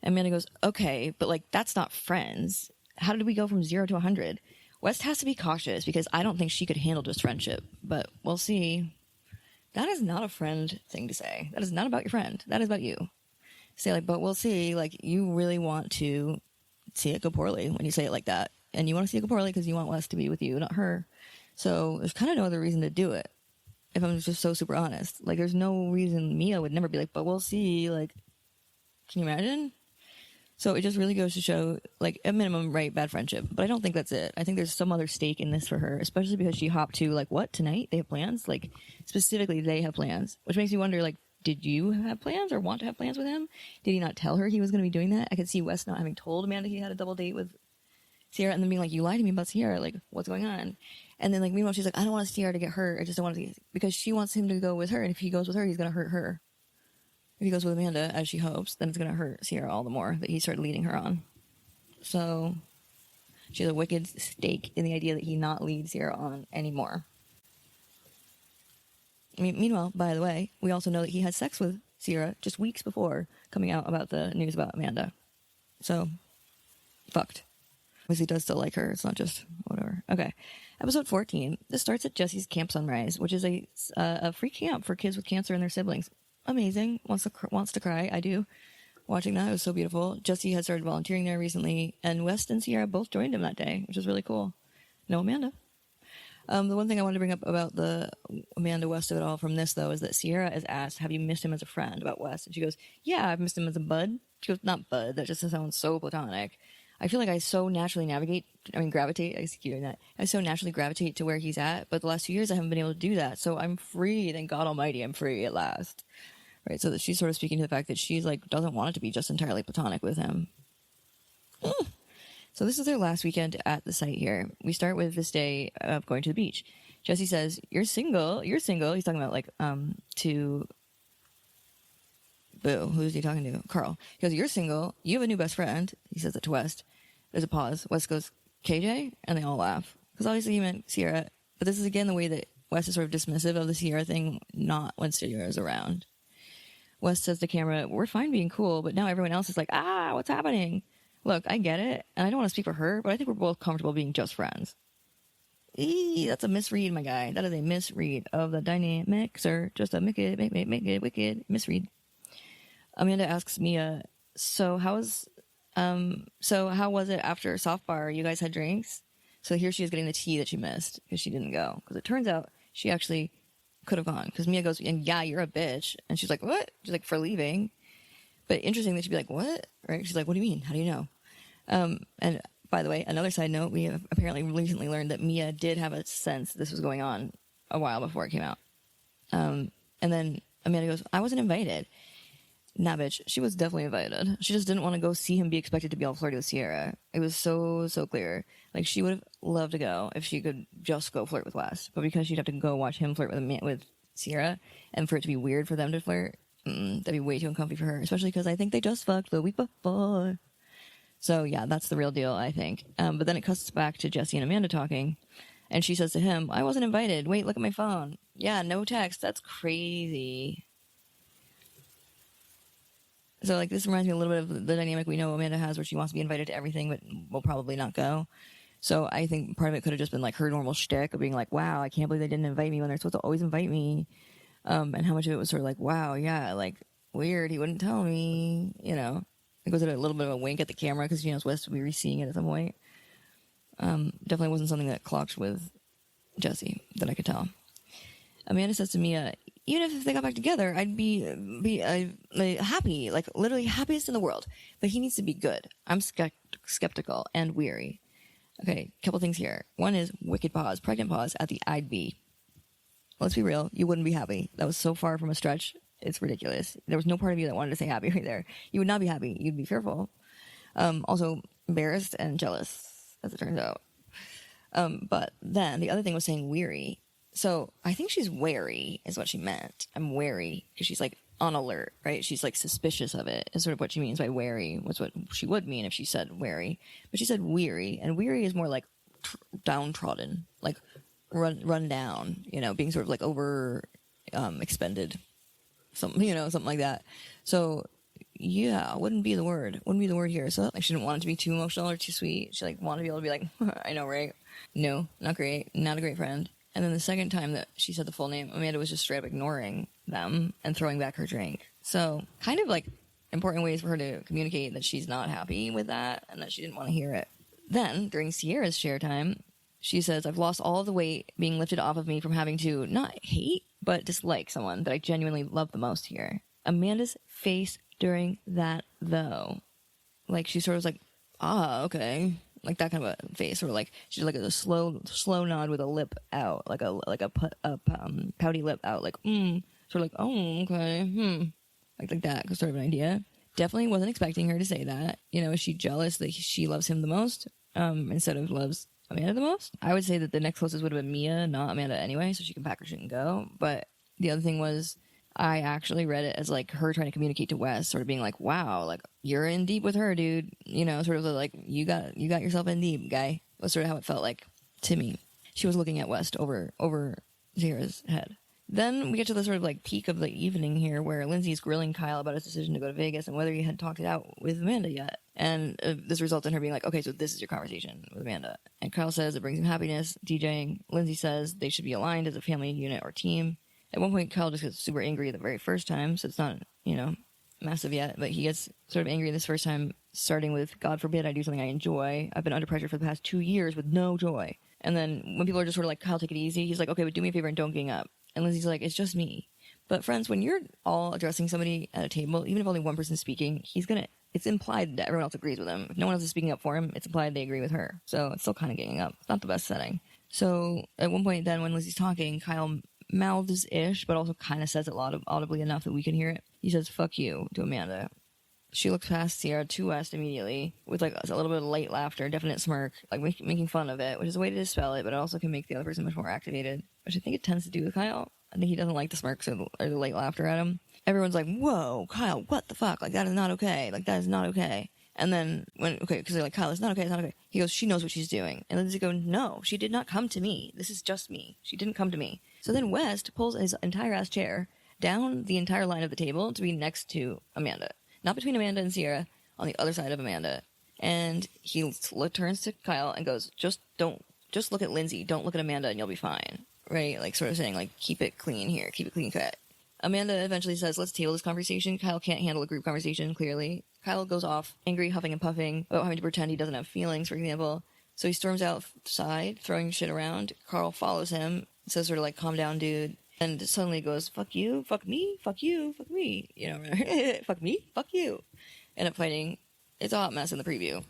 And Amanda goes, okay, but like that's not friends. How did we go from 0 to 100? West has to be cautious because I don't think she could handle just friendship, but we'll see. That is not a friend thing to say. That is not about your friend. That is about you. Say like, but we'll see. Like you really want to see it go poorly when you say it like that. And you want to see it go poorly because you want Wes to be with you, not her. So there's kind of no other reason to do it. If I'm just so super honest. Like there's no reason Mia would never be like, but we'll see. Like, can you imagine? So it just really goes to show, like, at minimum, right, bad friendship. But I don't think that's it. I think there's some other stake in this for her, especially because she hopped to, like, what, tonight? They have plans? Like, specifically, they have plans. Which makes me wonder, like, did you have plans or want to have plans with him? Did he not tell her he was going to be doing that? I could see Wes not having told Amanda he had a double date with Sierra and then being like, you lied to me about Sierra. Like, what's going on? And then, like, meanwhile, she's like, I don't want Sierra to get hurt. I just don't want to, because she wants him to go with her. And if he goes with her, he's going to hurt her. If he goes with Amanda, as she hopes, then it's going to hurt Sierra all the more that he started leading her on. So she has a wicked stake in the idea that he not lead Sierra on anymore. I mean, meanwhile, by the way, we also know that he had sex with Sierra just weeks before coming out about the news about Amanda. So, fucked. Because he does still like her. It's not just whatever. Okay. Episode 14. This starts at Jesse's Camp Sunrise, which is a free camp for kids with cancer and their siblings. Amazing. Wants to cry. I do. Watching that, it was so beautiful. Jesse had started volunteering there recently, and West and Sierra both joined him that day, which was really cool. No Amanda. The one thing I wanted to bring up about the Amanda West of it all from this, though, is that Sierra is asked, have you missed him as a friend about West? And she goes, yeah, I've missed him as a bud. She goes, not bud. That just sounds so platonic. I feel like I so naturally gravitate. I keep doing that. I so naturally gravitate to where he's at, but the last 2 years I haven't been able to do that. So I'm free. Thank God Almighty, I'm free at last. Right, so that she's sort of speaking to the fact that she's like doesn't want it to be just entirely platonic with him. So this is their last weekend at the site here. We start with this day of going to the beach. Jesse says, "You're single. You're single." He's talking about like to Boo. Who's he talking to? Carl. He goes, "You're single. You have a new best friend." He says it to West. There's a pause. West goes, "KJ," and they all laugh because obviously he meant Sierra. But this is again the way that West is sort of dismissive of the Sierra thing, not when Sierra is around. West says to camera, "We're fine being cool, but now everyone else is like, what's happening?" Look, I get it, and I don't want to speak for her, but I think we're both comfortable being just friends. That's a misread, my guy. That is a misread of the dynamics, or just a wicked misread. Amanda asks Mia, so how was it after soft bar? You guys had drinks? So here she is getting the tea that she missed because she didn't go. Because it turns out she actually could have gone, because Mia goes, and yeah, you're a bitch, and she's like, what? She's like, for leaving. But interesting that she'd be like, what? Right? She's like, what do you mean? How do you know? And by the way, another side note, we have apparently recently learned that Mia did have a sense this was going on a while before it came out. And then Amanda goes, I wasn't invited. Nah, bitch. She was definitely invited. She just didn't want to go see him be expected to be all flirty with Sierra. It was so clear. Like, she would have loved to go if she could just go flirt with Wes. But because she'd have to go watch him flirt with Sierra, and for it to be weird for them to flirt, that'd be way too uncomfy for her. Especially because I think they just fucked the week before. So, yeah, that's the real deal, I think. But then it cuts back to Jesse and Amanda talking. And she says to him, I wasn't invited. Wait, look at my phone. Yeah, no text. That's crazy. So, like, this reminds me a little bit of the dynamic we know Amanda has where she wants to be invited to everything but will probably not go. So I think part of it could have just been, like, her normal shtick of being like, wow, I can't believe they didn't invite me when they're supposed to always invite me. And how much of it was sort of like, wow, yeah, like, weird, he wouldn't tell me, you know. It goes at a little bit of a wink at the camera because she knows West will be re-seeing it at some point. Definitely wasn't something that clocked with Jesse that I could tell. Amanda says to Mia, even if they got back together, I'd be happy, like literally happiest in the world. But he needs to be good. I'm skeptical and weary. Okay, couple things here. One is wicked pause, pregnant pause at the I'd be. Let's be real, you wouldn't be happy. That was so far from a stretch. It's ridiculous. There was no part of you that wanted to say happy right there. You would not be happy. You'd be fearful. Also embarrassed and jealous, as it turns out. But then the other thing was saying weary. So I think she's wary is what she meant. I'm wary because she's like on alert, right? She's like suspicious of it is sort of what she means by wary was what she would mean if she said wary. But she said weary, and weary is more like downtrodden, like run down, you know, being sort of like over expended, something like that. So yeah, wouldn't be the word here. So like she didn't want it to be too emotional or too sweet. She like wanted to be able to be like, I know, right? No, not great, not a great friend. And then the second time that she said the full name, Amanda was just straight up ignoring them and throwing back her drink. So kind of like important ways for her to communicate that she's not happy with that and that she didn't want to hear it. Then during Sierra's share time, she says, I've lost all of the weight being lifted off of me from having to not hate, but dislike someone that I genuinely love the most here. Amanda's face during that, though, like she sort of was like, okay. Like that kind of a face, or like she's like a slow nod with a lip out, like a pouty lip out, like sort of like, oh, okay, like that sort of an idea. Definitely wasn't expecting her to say that. You know, is she jealous that she loves him the most instead of loves Amanda the most? I would say that the next closest would have been Mia, not Amanda anyway, so she can pack her shit and go. But the other thing was, I actually read it as like her trying to communicate to Wes, sort of being like, wow, like you're in deep with her, dude. You know, sort of like you got yourself in deep, guy. Was sort of how it felt like to me. She was looking at West over Zira's head. Then we get to the sort of like peak of the evening here where Lindsay's grilling Kyle about his decision to go to Vegas and whether he had talked it out with Amanda yet. And this results in her being like, okay, so this is your conversation with Amanda. And Kyle says it brings him happiness, DJing. Lindsay says they should be aligned as a family unit or team. At one point, Kyle just gets super angry the very first time, so it's not, massive yet, but he gets sort of angry this first time, starting with, God forbid I do something I enjoy. I've been under pressure for the past 2 years with no joy. And then when people are just sort of like, Kyle, take it easy, he's like, okay, but do me a favor and don't gang up. And Lindsay's like, it's just me. But friends, when you're all addressing somebody at a table, even if only one person's speaking, it's implied that everyone else agrees with him. If no one else is speaking up for him, it's implied they agree with her. So it's still kind of ganging up. It's not the best setting. So at one point then when Lindsay's talking, Kyle mouths-ish, but also kind of says it audibly enough that we can hear it. He says, fuck you, to Amanda. She looks past Sierra to West immediately with like a little bit of light laughter, definite smirk, like making fun of it, which is a way to dispel it, but it also can make the other person much more activated, which I think it tends to do with Kyle. I think he doesn't like the smirks or the light laughter at him. Everyone's like, whoa, Kyle, what the fuck? Like, that is not okay. Like, that is not okay. And then, because they're like, Kyle, it's not okay. He goes, she knows what she's doing. And Lindsay goes, no, she did not come to me. This is just me. She didn't come to me. So then West pulls his entire ass chair down the entire line of the table to be next to Amanda. Not between Amanda and Sierra, on the other side of Amanda. And he turns to Kyle and goes, just look at Lindsay. Don't look at Amanda and you'll be fine. Right? Like, sort of saying, like, keep it clean here. Keep it clean cut. Amanda eventually says, let's table this conversation. Kyle can't handle a group conversation, clearly. Kyle goes off, angry, huffing and puffing, about having to pretend he doesn't have feelings, for example. So he storms outside, throwing shit around. Carl follows him, says sort of like, calm down, dude. And suddenly goes, fuck you, fuck me, fuck you, fuck me. You know, fuck me, fuck you. End up fighting. It's a hot mess in the preview.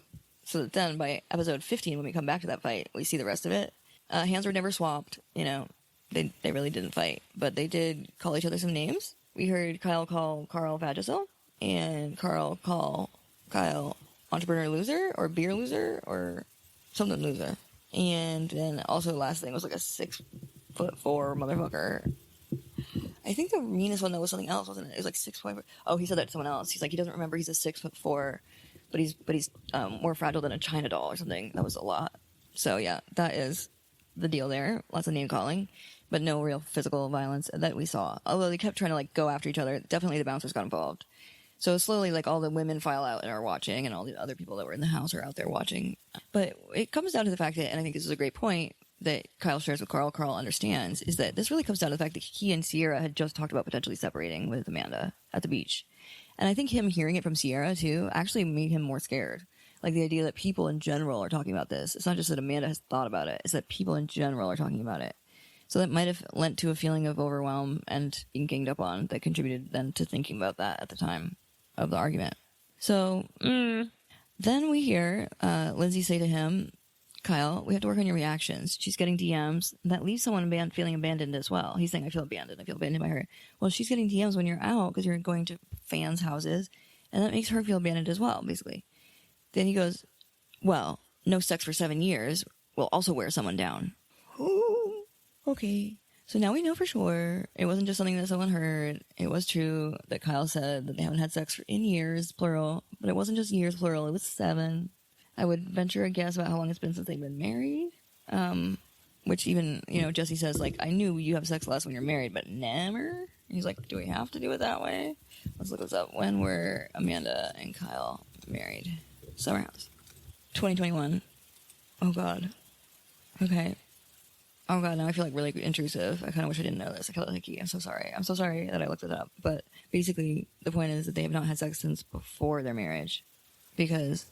So that then by episode 15, when we come back to that fight, we see the rest of it. Hands were never swapped, you know. They really didn't fight, but they did call each other some names. We heard Kyle call Carl Vagisil, and Carl call Kyle entrepreneur loser or beer loser or something loser. And then also the last thing was like a 6'4" motherfucker. I think the meanest one though was something else, wasn't it? It was like 6'4". Oh, he said that to someone else. He's like, he doesn't remember he's a 6'4", but he's more fragile than a China doll or something. That was a lot. So yeah, that is the deal there. Lots of name calling, but no real physical violence that we saw. Although they kept trying to like go after each other. Definitely the bouncers got involved. So slowly, like, all the women file out and are watching, and all the other people that were in the house are out there watching. But it comes down to the fact that, and I think this is a great point that Kyle shares with Carl understands, is that this really comes down to the fact that he and Sierra had just talked about potentially separating with Amanda at the beach. And I think him hearing it from Sierra, too, actually made him more scared. Like, the idea that people in general are talking about this. It's not just that Amanda has thought about it. It's that people in general are talking about it. So that might have lent to a feeling of overwhelm and being ganged up on that contributed then to thinking about that at the time of the argument. So then we hear Lindsay say to him, Kyle, we have to work on your reactions. She's getting DMs. That leaves someone feeling abandoned as well. He's saying, I feel abandoned. I feel abandoned by her. Well, she's getting DMs when you're out because you're going to fans' houses, and that makes her feel abandoned as well, basically. Then he goes, well, no sex for 7 years will also wear someone down. Ooh, okay. So now we know for sure it wasn't just something that someone heard. It was true that Kyle said that they haven't had sex in years, plural. But it wasn't just years, plural. It was 7. I would venture a guess about how long it's been since they've been married. Which even, Jesse says, like, I knew you have sex less when you're married, but never? And he's like, do we have to do it that way? Let's look this up. When were Amanda and Kyle married? Summer house. 2021. Oh, God. Okay. Oh, God, now I feel like really intrusive. I kind of wish I didn't know this. I feel like I'm so sorry. I'm so sorry that I looked it up. But basically, the point is that they have not had sex since before their marriage. Because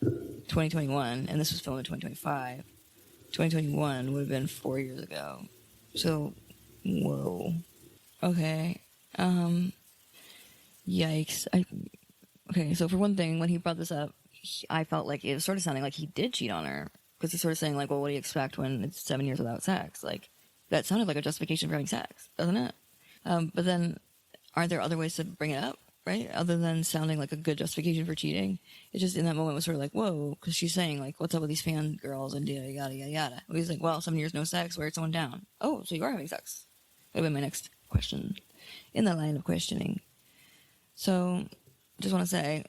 2021, and this was filmed in 2025, 2021 would have been 4 years ago. So, whoa. Okay. Yikes. Okay, so for one thing, when he brought this up, I felt like it was sort of sounding like he did cheat on her. Because he's sort of saying, like, well, what do you expect when it's 7 years without sex? Like, that sounded like a justification for having sex, doesn't it? But then, aren't there other ways to bring it up, right? Other than sounding like a good justification for cheating. It just, in that moment, was sort of like, whoa, because she's saying, like, what's up with these fan girls and yada, yada, yada, yada. Well, he's like, well, 7 years no sex, wear someone down. Oh, so you are having sex. That would be my next question in the line of questioning. So, just want to say,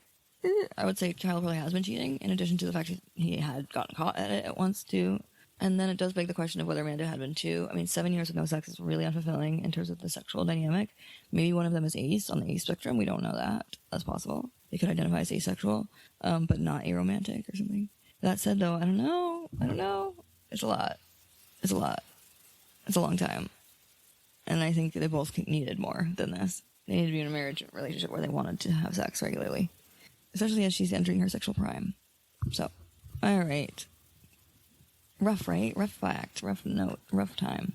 I would say Kyle probably has been cheating, in addition to the fact that he had gotten caught at it at once, too. And then it does beg the question of whether Amanda had been, too. I mean, 7 years with no sex is really unfulfilling in terms of the sexual dynamic. Maybe one of them is ace, on the ace spectrum. We don't know that. That's possible. They could identify as asexual, but not aromantic or something. That said, though, I don't know. It's a lot. It's a long time. And I think they both needed more than this. They needed to be in a marriage relationship where they wanted to have sex regularly. Especially as she's entering her sexual prime. So, all right. Rough, right? Rough fact, rough note, rough time.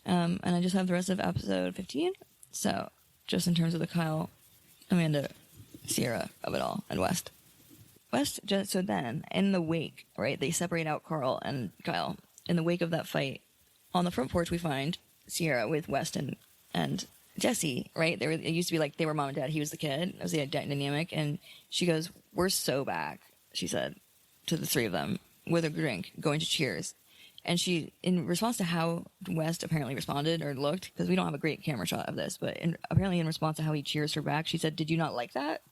And I just have the rest of episode 15. So, just in terms of the Kyle, Amanda, Sierra of it all, and West. So then, in the wake, right, they separate out Carl and Kyle. In the wake of that fight, on the front porch we find Sierra with West and Jesse, right? It used to be like they were mom and dad. He was the kid. It was the dynamic. And she goes, we're so back, she said, to the three of them, with a drink, going to cheers. And she, in response to how West apparently responded or looked, because we don't have a great camera shot of this, but apparently in response to how he cheers her back, she said, did you not like that?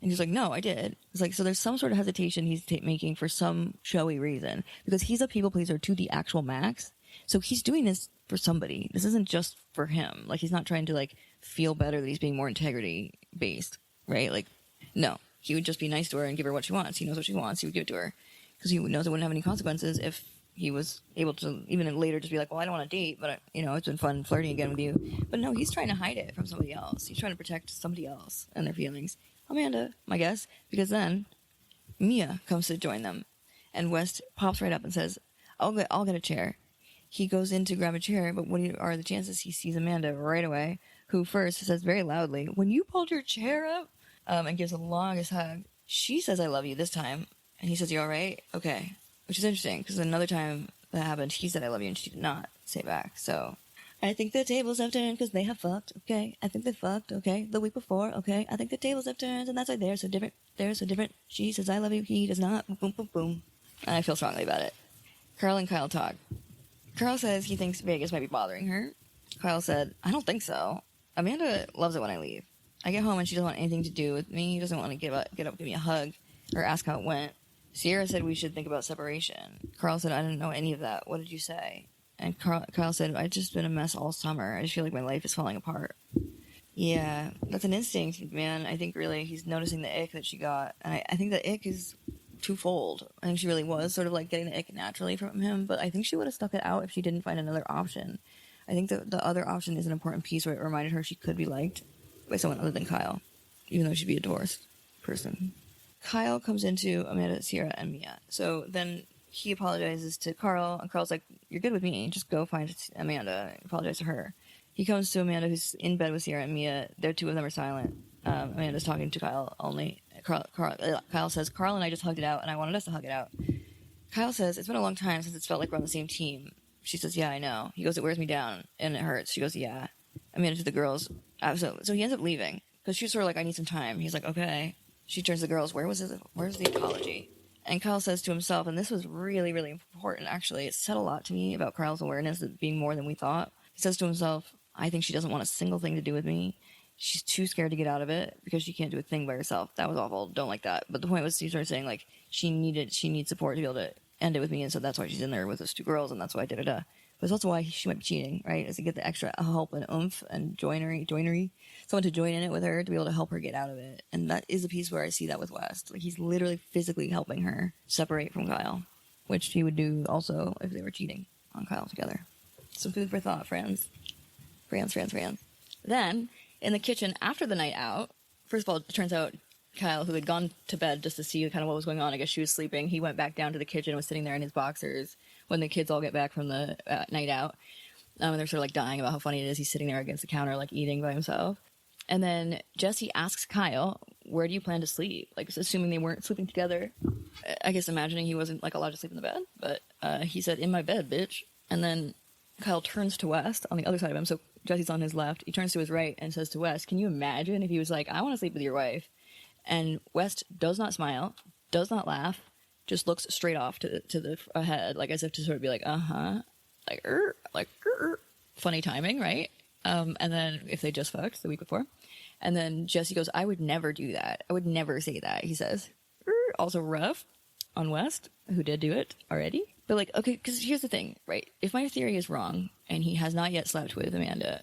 And he's like, no, I did. It's like, so there's some sort of hesitation he's making for some showy reason, because he's a people pleaser to the actual max. So he's doing this for somebody. This isn't just for him. Like, he's not trying to, like, feel better that he's being more integrity-based, right? Like, no. He would just be nice to her and give her what she wants. He knows what she wants. He would give it to her. Because he knows it wouldn't have any consequences if he was able to, even later, just be like, well, I don't want to date, but, it's been fun flirting again with you. But no, he's trying to hide it from somebody else. He's trying to protect somebody else and their feelings. Amanda, my guess. Because then Mia comes to join them. And West pops right up and says, I'll get a chair. He goes in to grab a chair, but what are the chances he sees Amanda right away, who first says very loudly, when you pulled your chair up, and gives the longest hug. She says, I love you this time. And he says, you all right? Okay. Which is interesting, because another time that happened, he said, I love you, and she did not say back. So, I think the tables have turned because they have fucked, okay? I think they fucked, okay? The week before, okay? I think the tables have turned, and that's why they're so different. They're so different. She says, I love you, he does not. Boom, boom, boom, boom. And I feel strongly about it. Carl and Kyle talk. Carl says he thinks Vegas might be bothering her. Kyle said, I don't think so. Amanda loves it when I leave. I get home and she doesn't want anything to do with me. She doesn't want to get up, give me a hug, or ask how it went. Sierra said we should think about separation. Carl said, I didn't know any of that. What did you say? And Kyle said, I've just been a mess all summer. I just feel like my life is falling apart. Yeah, that's an instinct, man. I think really he's noticing the ick that she got. And I think the ick is twofold. I think she really was sort of like getting the ick naturally from him, but I think she would have stuck it out if she didn't find another option. I think the other option is an important piece where it reminded her she could be liked by someone other than Kyle, even though she'd be a divorced person. Kyle comes into Amanda, Sierra, and Mia. So then he apologizes to Carl, and Carl's like, you're good with me, just go find Amanda, apologize to her. He comes to Amanda, who's in bed with Sierra and Mia. The two of them are silent. Amanda's talking to Kyle only. Kyle says, Carl and I just hugged it out, and I wanted us to hug it out. Kyle says, it's been a long time since it's felt like we're on the same team. She says, yeah, I know. He goes, it wears me down, and it hurts. She goes, yeah. Amanda to the girls. So he ends up leaving, because she's sort of like, I need some time. He's like, okay. She turns to the girls, where's the apology? And Kyle says to himself, and this was really, really important, actually. It said a lot to me about Kyle's awareness of being more than we thought. He says to himself, I think she doesn't want a single thing to do with me. She's too scared to get out of it because she can't do a thing by herself. That was awful. Don't like that. But the point was, he started saying, like, she needs support to be able to end it with me, and so that's why she's in there with those two girls, and that's why da-da-da. But it's also why she might be cheating, right? Is to get the extra help and oomph and joinery, someone to join in it with her to be able to help her get out of it. And that is a piece where I see that with West. Like, he's literally physically helping her separate from Kyle, which he would do also if they were cheating on Kyle together. Some food for thought, friends. Friends. Then, in the kitchen after the night out, first of all, it turns out Kyle, who had gone to bed just to see kind of what was going on, I guess she was sleeping, he went back down to the kitchen and was sitting there in his boxers when the kids all get back from the night out. And they're sort of like dying about how funny it is. He's sitting there against the counter, like eating by himself. And then Jesse asks Kyle, where do you plan to sleep? Like, assuming they weren't sleeping together. I guess imagining he wasn't like allowed to sleep in the bed. But he said, in my bed, bitch. And then Kyle turns to West on the other side of him. So Jesse's on his left. He turns to his right and says to West, can you imagine if he was like, I want to sleep with your wife? And West does not smile, does not laugh, just looks straight off to the head, like as if to sort of be like, like, funny timing, right? And then if they just fucked the week before. And then Jesse goes, I would never do that. I would never say that, he says. Also rough on West, who did do it already. But like, okay, because here's the thing, right? If my theory is wrong and he has not yet slept with Amanda,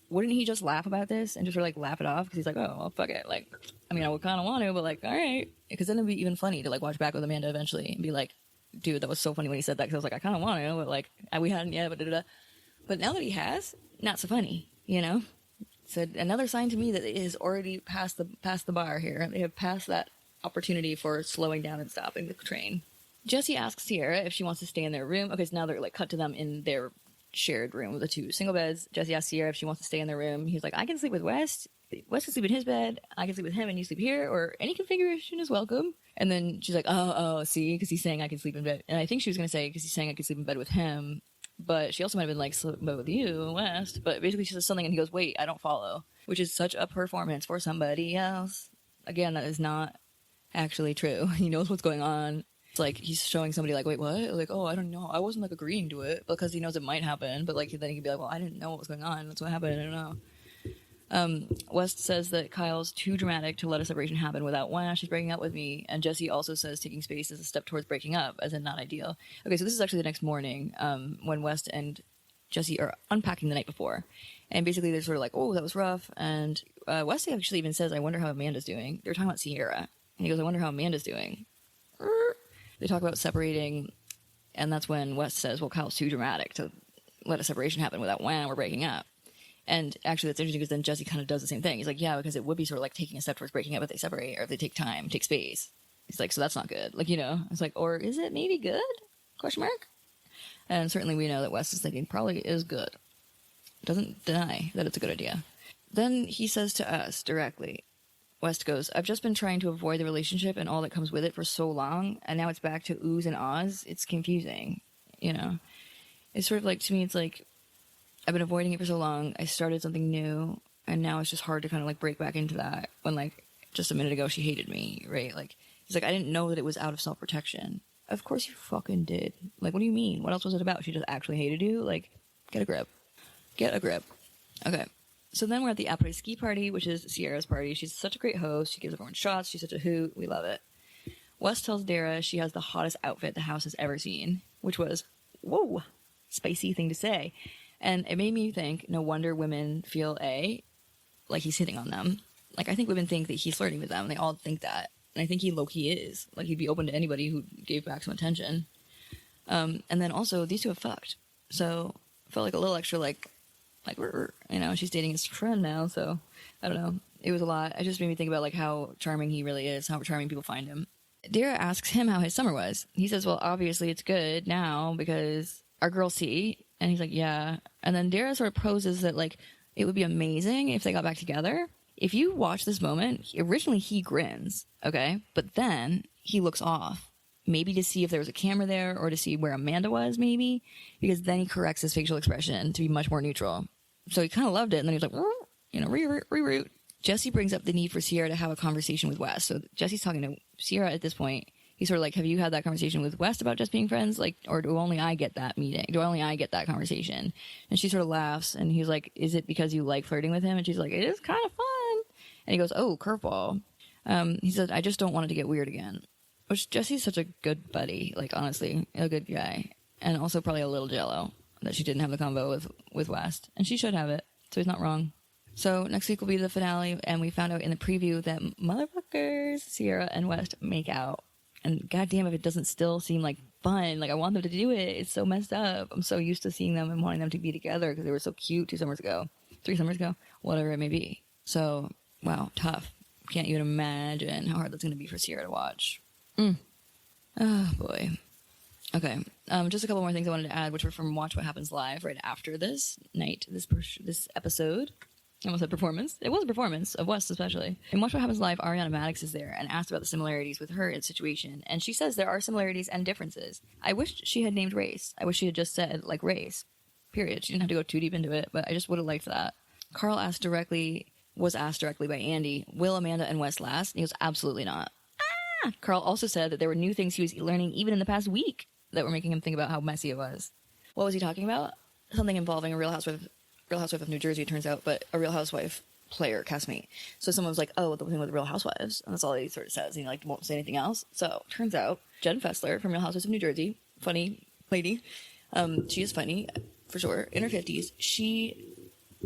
wouldn't he just laugh about this and just sort of like laugh it off? Because he's like, oh, well, fuck it. Like, I mean, I would kind of want to, but like, all right. Because then it'd be even funny to like watch back with Amanda eventually and be like, dude, that was so funny when he said that. Because I was like, I kind of want to, but like, we hadn't yet, but now that he has, not so funny, you know? So another sign to me that it is already past the bar here. They have passed that opportunity for slowing down and stopping the train. Jesse asks Sierra if she wants to stay in their room. Okay, so now they're like cut to them in their shared room with the two single beds. Jesse asks Sierra if she wants to stay in their room. He's like, I can sleep with West. West can sleep in his bed. I can sleep with him and you sleep here, or any configuration is welcome. And then she's like, oh, see, because he's saying I can sleep in bed. And I think she was going to say, because he's saying I can sleep in bed with him. But she also might have been like, sleep in bed with you, West. But basically she says something and he goes, wait, I don't follow. Which is such a performance for somebody else. Again, that is not actually true. He knows what's going on. It's like he's showing somebody like, wait, what? Like, oh, I don't know. I wasn't like agreeing to it because he knows it might happen. But like then he could be like, well, I didn't know what was going on. That's what happened. I don't know. West says that Kyle's too dramatic to let a separation happen without, why she's breaking up with me. And Jesse also says taking space is a step towards breaking up, as in not ideal. Okay, so this is actually the next morning when West and Jesse are unpacking the night before. And basically they're sort of like, oh, that was rough. And West actually even says, I wonder how Amanda's doing. They're talking about Sierra. And he goes, I wonder how Amanda's doing. They talk about separating, and that's when West says, well, Kyle's too dramatic to let a separation happen without, wow, we're breaking up. And actually that's interesting because then Jesse kind of does the same thing. He's like, yeah, because it would be sort of like taking a step towards breaking up if they separate, or if they take time, take space. He's like, so that's not good. Like, you know, it's like, or is it maybe good? Question mark. And certainly we know that West is thinking probably is good. Doesn't deny that it's a good idea. Then he says to us directly, West goes, I've just been trying to avoid the relationship and all that comes with it for so long, and now it's back to oohs and ahs. It's confusing, you know? It's sort of like, to me, it's like, I've been avoiding it for so long. I started something new, and now it's just hard to kind of like break back into that when like just a minute ago she hated me, right? Like, he's like, I didn't know that it was out of self-protection. Of course you fucking did. Like, what do you mean? What else was it about? She just actually hated you? Like, get a grip. Get a grip. Okay. So then we're at the après-ski party, which is Sierra's party. She's such a great host. She gives everyone shots. She's such a hoot. We love it. Wes tells Dara she has the hottest outfit the house has ever seen, which was, whoa, spicy thing to say. And it made me think, no wonder women feel like he's hitting on them. Like, I think women think that he's flirting with them. They all think that. And I think he low-key is. Like, he'd be open to anybody who gave back some attention. And then also, these two have fucked. So, felt like a little extra, like, you know, she's dating his friend now, so, I don't know. It was a lot. It just made me think about, like, how charming he really is, how charming people find him. Dara asks him how his summer was. He says, well, obviously it's good now because our girls see. And he's like, yeah. And then Dara sort of poses that, like, it would be amazing if they got back together. If you watch this moment, originally he grins, okay? But then he looks off. Maybe to see if there was a camera there or to see where Amanda was, maybe. Because then he corrects his facial expression to be much more neutral. So he kind of loved it. And then he was like, you know, reroute. Jesse brings up the need for Sierra to have a conversation with Wes. So Jesse's talking to Sierra at this point. He's sort of like, have you had that conversation with Wes about just being friends? Like, or do only I get that meeting? Do only I get that conversation? And she sort of laughs. And he's like, is it because you like flirting with him? And she's like, it is kind of fun. And he goes, oh, curveball. He said, I just don't want it to get weird again. Which Jesse's such a good buddy. Like, honestly, a good guy. And also probably a little jello that she didn't have the convo with Wes. And she should have it. So he's not wrong. So next week will be the finale, and we found out in the preview that motherfuckers, Sierra and West make out. And goddamn if it doesn't still seem like fun. Like, I want them to do it. It's so messed up. I'm so used to seeing them and wanting them to be together because they were so cute 2 summers ago, 3 summers ago, whatever it may be. So, wow, tough. Can't even imagine how hard that's going to be for Sierra to watch. Oh, boy. Okay, just a couple more things I wanted to add, which were from Watch What Happens Live right after this episode. I almost said performance. It was a performance of West, especially. In Watch What Happens Live, Ariana Madix is there and asked about the similarities with her situation, and she says there are similarities and differences. I wished she had named race. I wish she had just said, like, race. Period. She didn't have to go too deep into it, but I just would have liked that. Carl was asked directly by Andy, will Amanda and Wes last? And he goes, absolutely not. Carl also said that there were new things he was learning even in the past week that were making him think about how messy it was. What was he talking about? Something involving a Real Housewife of New Jersey, it turns out, but a Real Housewife player, castmate. So someone was like, oh, the thing with Real Housewives. And that's all he sort of says. He, like, won't say anything else. So turns out Jen Fessler from Real Housewives of New Jersey, funny lady. She is funny, for sure. In her 50s, she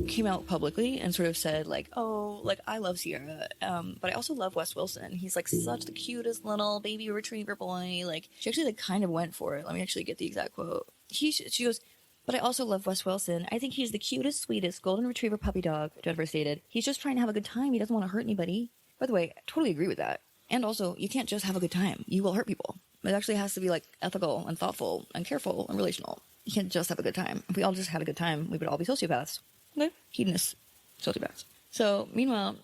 came out publicly and sort of said, like, oh, like, I love Sierra, but I also love Wes Wilson. He's, like, such the cutest little baby retriever boy. Like, she actually, like, kind of went for it. Let me actually get the exact quote. She goes, but I also love Wes Wilson. I think he's the cutest, sweetest golden retriever puppy dog, Jennifer stated. He's just trying to have a good time. He doesn't want to hurt anybody. By the way, I totally agree with that. And also, you can't just have a good time. You will hurt people. It actually has to be, like, ethical and thoughtful and careful and relational. You can't just have a good time. If we all just had a good time, we would all be sociopaths. Okay? Hedonists. Sociopaths. So, meanwhile,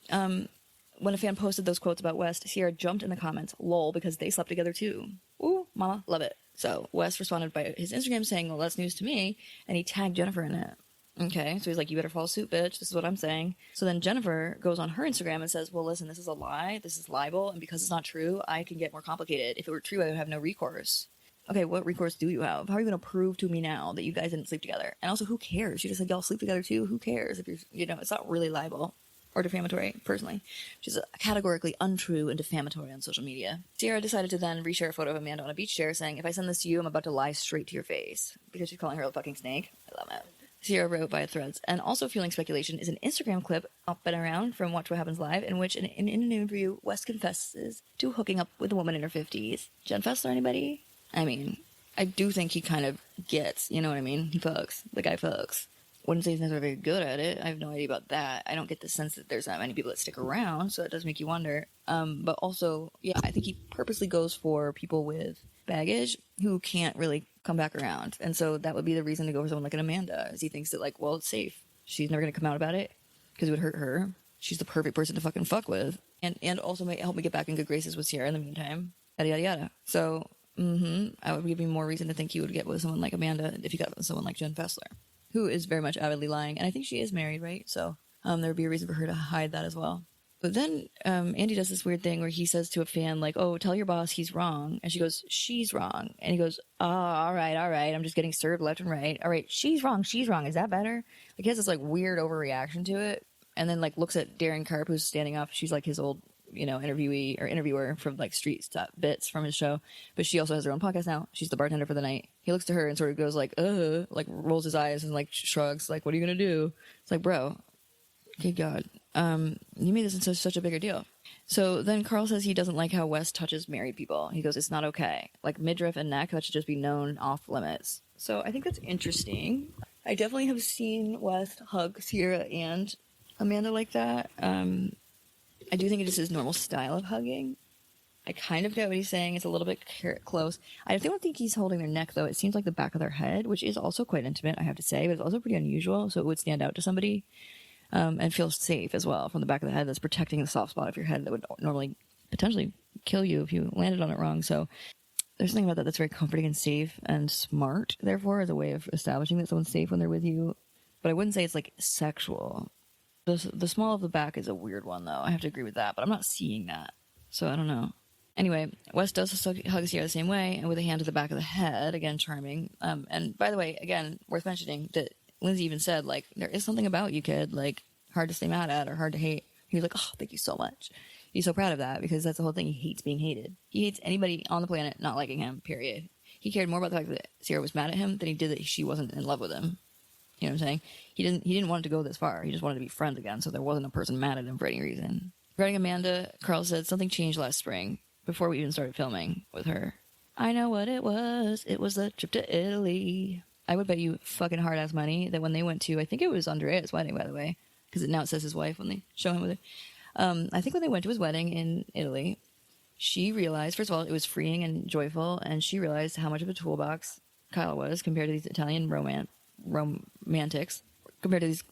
when a fan posted those quotes about West, Sierra jumped in the comments, lol, because they slept together too. Ooh, mama, love it. So Wes responded by his Instagram saying, well, that's news to me, and he tagged Jennifer in it. Okay, so he's like, you better follow suit, bitch. This is what I'm saying. So then Jennifer goes on her Instagram and says, well, listen, this is a lie. This is libel, and because it's not true, I can get more complicated. If it were true, I would have no recourse. Okay, what recourse do you have? How are you going to prove to me now that you guys didn't sleep together? And also, who cares? You just said y'all sleep together too. Who cares if it's not really libel or defamatory, personally. Which is categorically untrue and defamatory on social media. Sierra decided to then reshare a photo of Amanda on a beach chair saying, if I send this to you, I'm about to lie straight to your face. Because she's calling her a fucking snake. I love it. Sierra wrote via Threads, and also fueling speculation is an Instagram clip up and around from Watch What Happens Live, in which in an interview, West confesses to hooking up with a woman in her 50s. Jen Fessler, anybody? I mean, I do think he kind of gets, you know what I mean? He fucks. The guy fucks. Wouldn't say he's necessarily very good at it. I have no idea about that. I don't get the sense that there's that many people that stick around, so that does make you wonder. But also, yeah, I think he purposely goes for people with baggage who can't really come back around. And so that would be the reason to go for someone like an Amanda, is he thinks that, like, well, it's safe. She's never going to come out about it because it would hurt her. She's the perfect person to fucking fuck with. And also may help me get back in good graces with Sierra in the meantime. Yada, yada, yada. So, I would give me more reason to think he would get with someone like Amanda if he got with someone like Jen Fessler. who is very much avidly lying. And I think she is married, right? So there would be a reason for her to hide that as well. But then Andy does this weird thing where he says to a fan, like, oh, tell your boss he's wrong. And she goes, she's wrong. And he goes, oh, all right. I'm just getting served left and right. All right, she's wrong. Is that better? Like, he has this, like, weird overreaction to it. And then, like, looks at Darren Karp, who's standing up. She's, like, his old, interviewer from, like, street stuff, bits from his show. But she also has her own podcast now. She's the bartender for the night. He looks to her and sort of goes, like, like, rolls his eyes and, like, shrugs, like, what are you going to do? It's like, bro, good God. You made this into such a bigger deal. So then Carl says he doesn't like how West touches married people. He goes, it's not okay. Like midriff and neck, that should just be known off limits. So I think that's interesting. I definitely have seen West hug Sierra and Amanda like that. I do think it is his normal style of hugging. I kind of get what he's saying. It's a little bit close. I don't think he's holding their neck, though. It seems like the back of their head, which is also quite intimate, I have to say, but it's also pretty unusual, so it would stand out to somebody. And feel safe as well from the back of the head. That's protecting the soft spot of your head that would normally potentially kill you if you landed on it wrong. So there's something about that that's very comforting and safe and smart, therefore, as a way of establishing that someone's safe when they're with you. But I wouldn't say it's like sexual. The small of the back is a weird one, though. I have to agree with that, but I'm not seeing that. So I don't know. Anyway, Wes does hug Sierra the same way and with a hand to the back of the head. Again, charming. And by the way, again, worth mentioning that Lindsay even said, like, there is something about you, kid, like, hard to stay mad at or hard to hate. He was like, oh, thank you so much. He's so proud of that because that's the whole thing. He hates being hated. He hates anybody on the planet not liking him, period. He cared more about the fact that Sierra was mad at him than he did that she wasn't in love with him. You know what I'm saying? He didn't want it to go this far. He just wanted to be friends again, so there wasn't a person mad at him for any reason. Regarding Amanda, Carl said something changed last spring before we even started filming with her. I know what it was. It was the trip to Italy. I would bet you fucking hard-ass money that when they went to, I think it was Andrea's wedding, by the way, because now it says his wife when they show him with it. I think when they went to his wedding in Italy, she realized, first of all, it was freeing and joyful, and she realized how much of a toolbox Kyle was compared to these Italian romantics. Compared to these,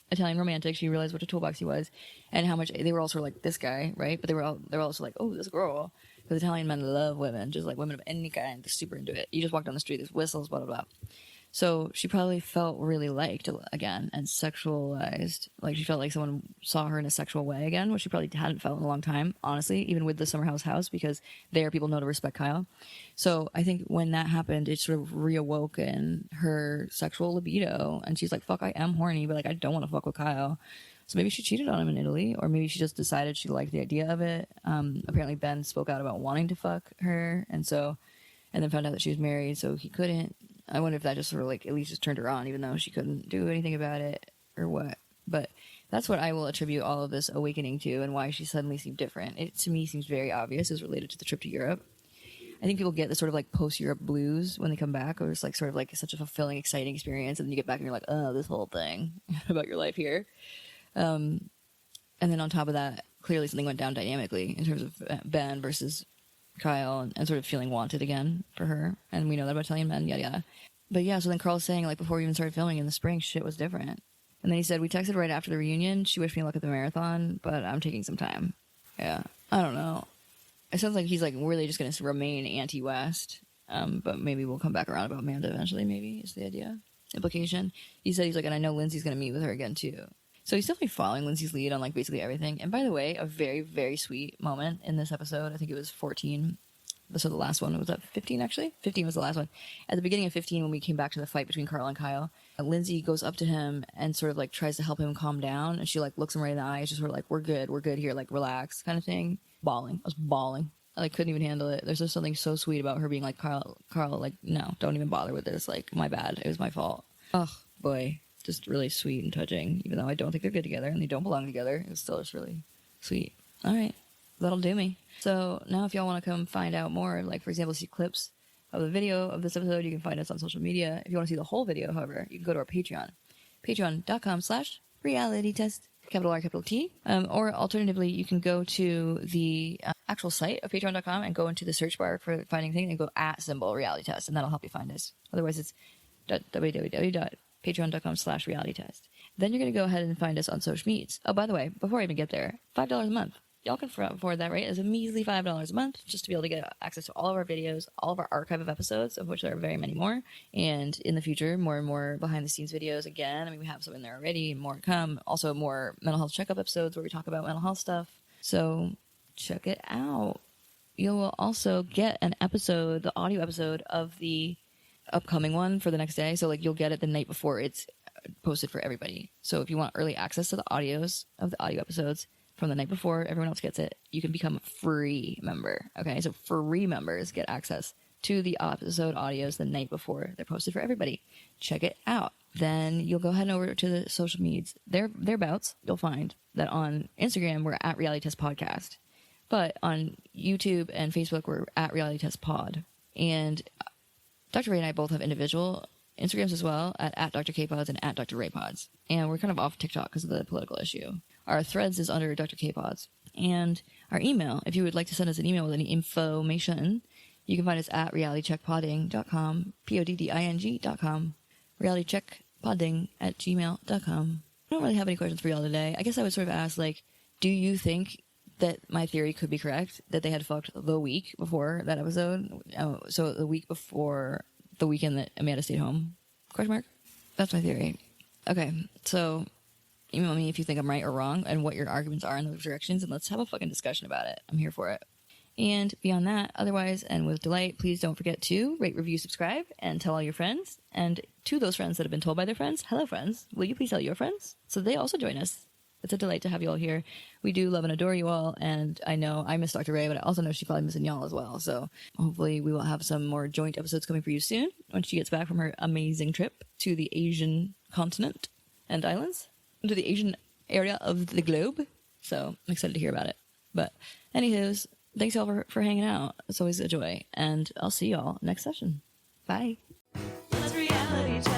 Italian romantics, she realized what a toolbox he was, and how much they were also like this guy, right? But they were also like, oh, this girl. Because Italian men love women, just like women of any kind. They're super into it. You just walk down the street, there's whistles, blah, blah, blah. So she probably felt really liked again and sexualized. Like she felt like someone saw her in a sexual way again, which she probably hadn't felt in a long time, honestly, even with the Summer House, because there people know to respect Kyle. So I think when that happened, it sort of reawoken her sexual libido. And she's like, fuck, I am horny, but like I don't want to fuck with Kyle. So maybe she cheated on him in Italy, or maybe she just decided she liked the idea of it. Apparently Ben spoke out about wanting to fuck her, and then found out that she was married, so he couldn't. I wonder if that just sort of like at least just turned her on, even though she couldn't do anything about it or what. But that's what I will attribute all of this awakening to, and why she suddenly seemed different. It to me seems very obvious is related to the trip to Europe. I think people get the sort of like post-Europe blues when they come back, or it's like sort of like such a fulfilling, exciting experience, and then you get back and you're like, oh, this whole thing about your life here. And then on top of that, clearly something went down dynamically in terms of Ben versus Kyle, and sort of feeling wanted again for her. And we know that about Italian men, yada yada. But yeah, so then Carl's saying, like, before we even started filming in the spring, shit was different. And then he said, we texted right after the reunion. She wished me luck at the marathon, but I'm taking some time. Yeah, I don't know. It sounds like he's like really just going to remain anti-West. But maybe we'll come back around about Amanda eventually, maybe, is the idea. Implication. He said, he's like, and I know Lindsay's going to meet with her again, too. So he's definitely following Lindsay's lead on, like, basically everything. And by the way, a very, very sweet moment in this episode. I think it was 14. So the last one, was that 15, actually? 15 was the last one. At the beginning of 15, when we came back to the fight between Carl and Kyle, Lindsay goes up to him and sort of, like, tries to help him calm down. And she, like, looks him right in the eye. It's just sort of like, we're good here, like, relax kind of thing. Bawling. I was bawling. I, like, couldn't even handle it. There's just something so sweet about her being like, Carl, like, no, don't even bother with this. Like, my bad. It was my fault. Oh, boy. Just really sweet and touching, even though I don't think they're good together and they don't belong together. It's still just really sweet. All right, that'll do me. So now if y'all want to come find out more, like, for example, see clips of the video of this episode, you can find us on social media. If you want to see the whole video, however, you can go to our Patreon, patreon.com/realitytest, capital R, capital T. Or alternatively, you can go to the actual site of patreon.com and go into the search bar for finding things and go @reality test, and that'll help you find us. Otherwise, it's www.patreon.com/realitytest. Then you're going to go ahead and find us on social medias. Oh, by the way, before I even get there, $5 a month. y'all can afford that, right? It's a measly $5 a month just to be able to get access to all of our videos, all of our archive of episodes, of which there are very many more. And in the future, more and more behind the scenes videos again. I mean, we have some in there already, more to come. Also, more mental health checkup episodes where we talk about mental health stuff. So check it out. You will also get an episode, the audio episode of the upcoming one for the next day. So like you'll get it the night before it's posted for everybody. So if you want early access to the audios of the audio episodes from the night before everyone else gets it, you can become a free member. Okay, so free members get access to the episode audios the night before they're posted for everybody. Check it out. Then you'll go ahead and over to the social medias. Thereabouts, you'll find that on Instagram we're at Reality Test Podcast, but on YouTube and Facebook we're at Reality Test Pod. And Dr. Ray and I both have individual Instagrams as well at Dr. K-Pods and at Dr. Ray Pods. And we're kind of off TikTok because of the political issue. Our threads is under Dr. K-Pods. And our email, if you would like to send us an email with any information, you can find us at realitycheckpodding.com, podding.com, realitycheckpodding@gmail.com. I don't really have any questions for y'all today. I guess I would sort of ask, like, do you think that my theory could be correct, that they had fucked the week before that episode? So the week before the weekend that Amanda stayed home? Question mark? That's my theory. Okay, so email me if you think I'm right or wrong and what your arguments are in those directions, and let's have a fucking discussion about it. I'm here for it. And beyond that, otherwise, and with delight, please don't forget to rate, review, subscribe, and tell all your friends. And to those friends that have been told by their friends, hello friends, will you please tell your friends so they also join us? It's a delight to have you all here. We do love and adore you all, and I know I miss Dr. Ray, but I also know she's probably missing y'all as well. So hopefully we will have some more joint episodes coming for you soon when she gets back from her amazing trip to the Asian continent and islands, to the Asian area of the globe. So I'm excited to hear about it. But anywho's, thanks y'all for hanging out. It's always a joy, and I'll see y'all next session. Bye. Let's reality check.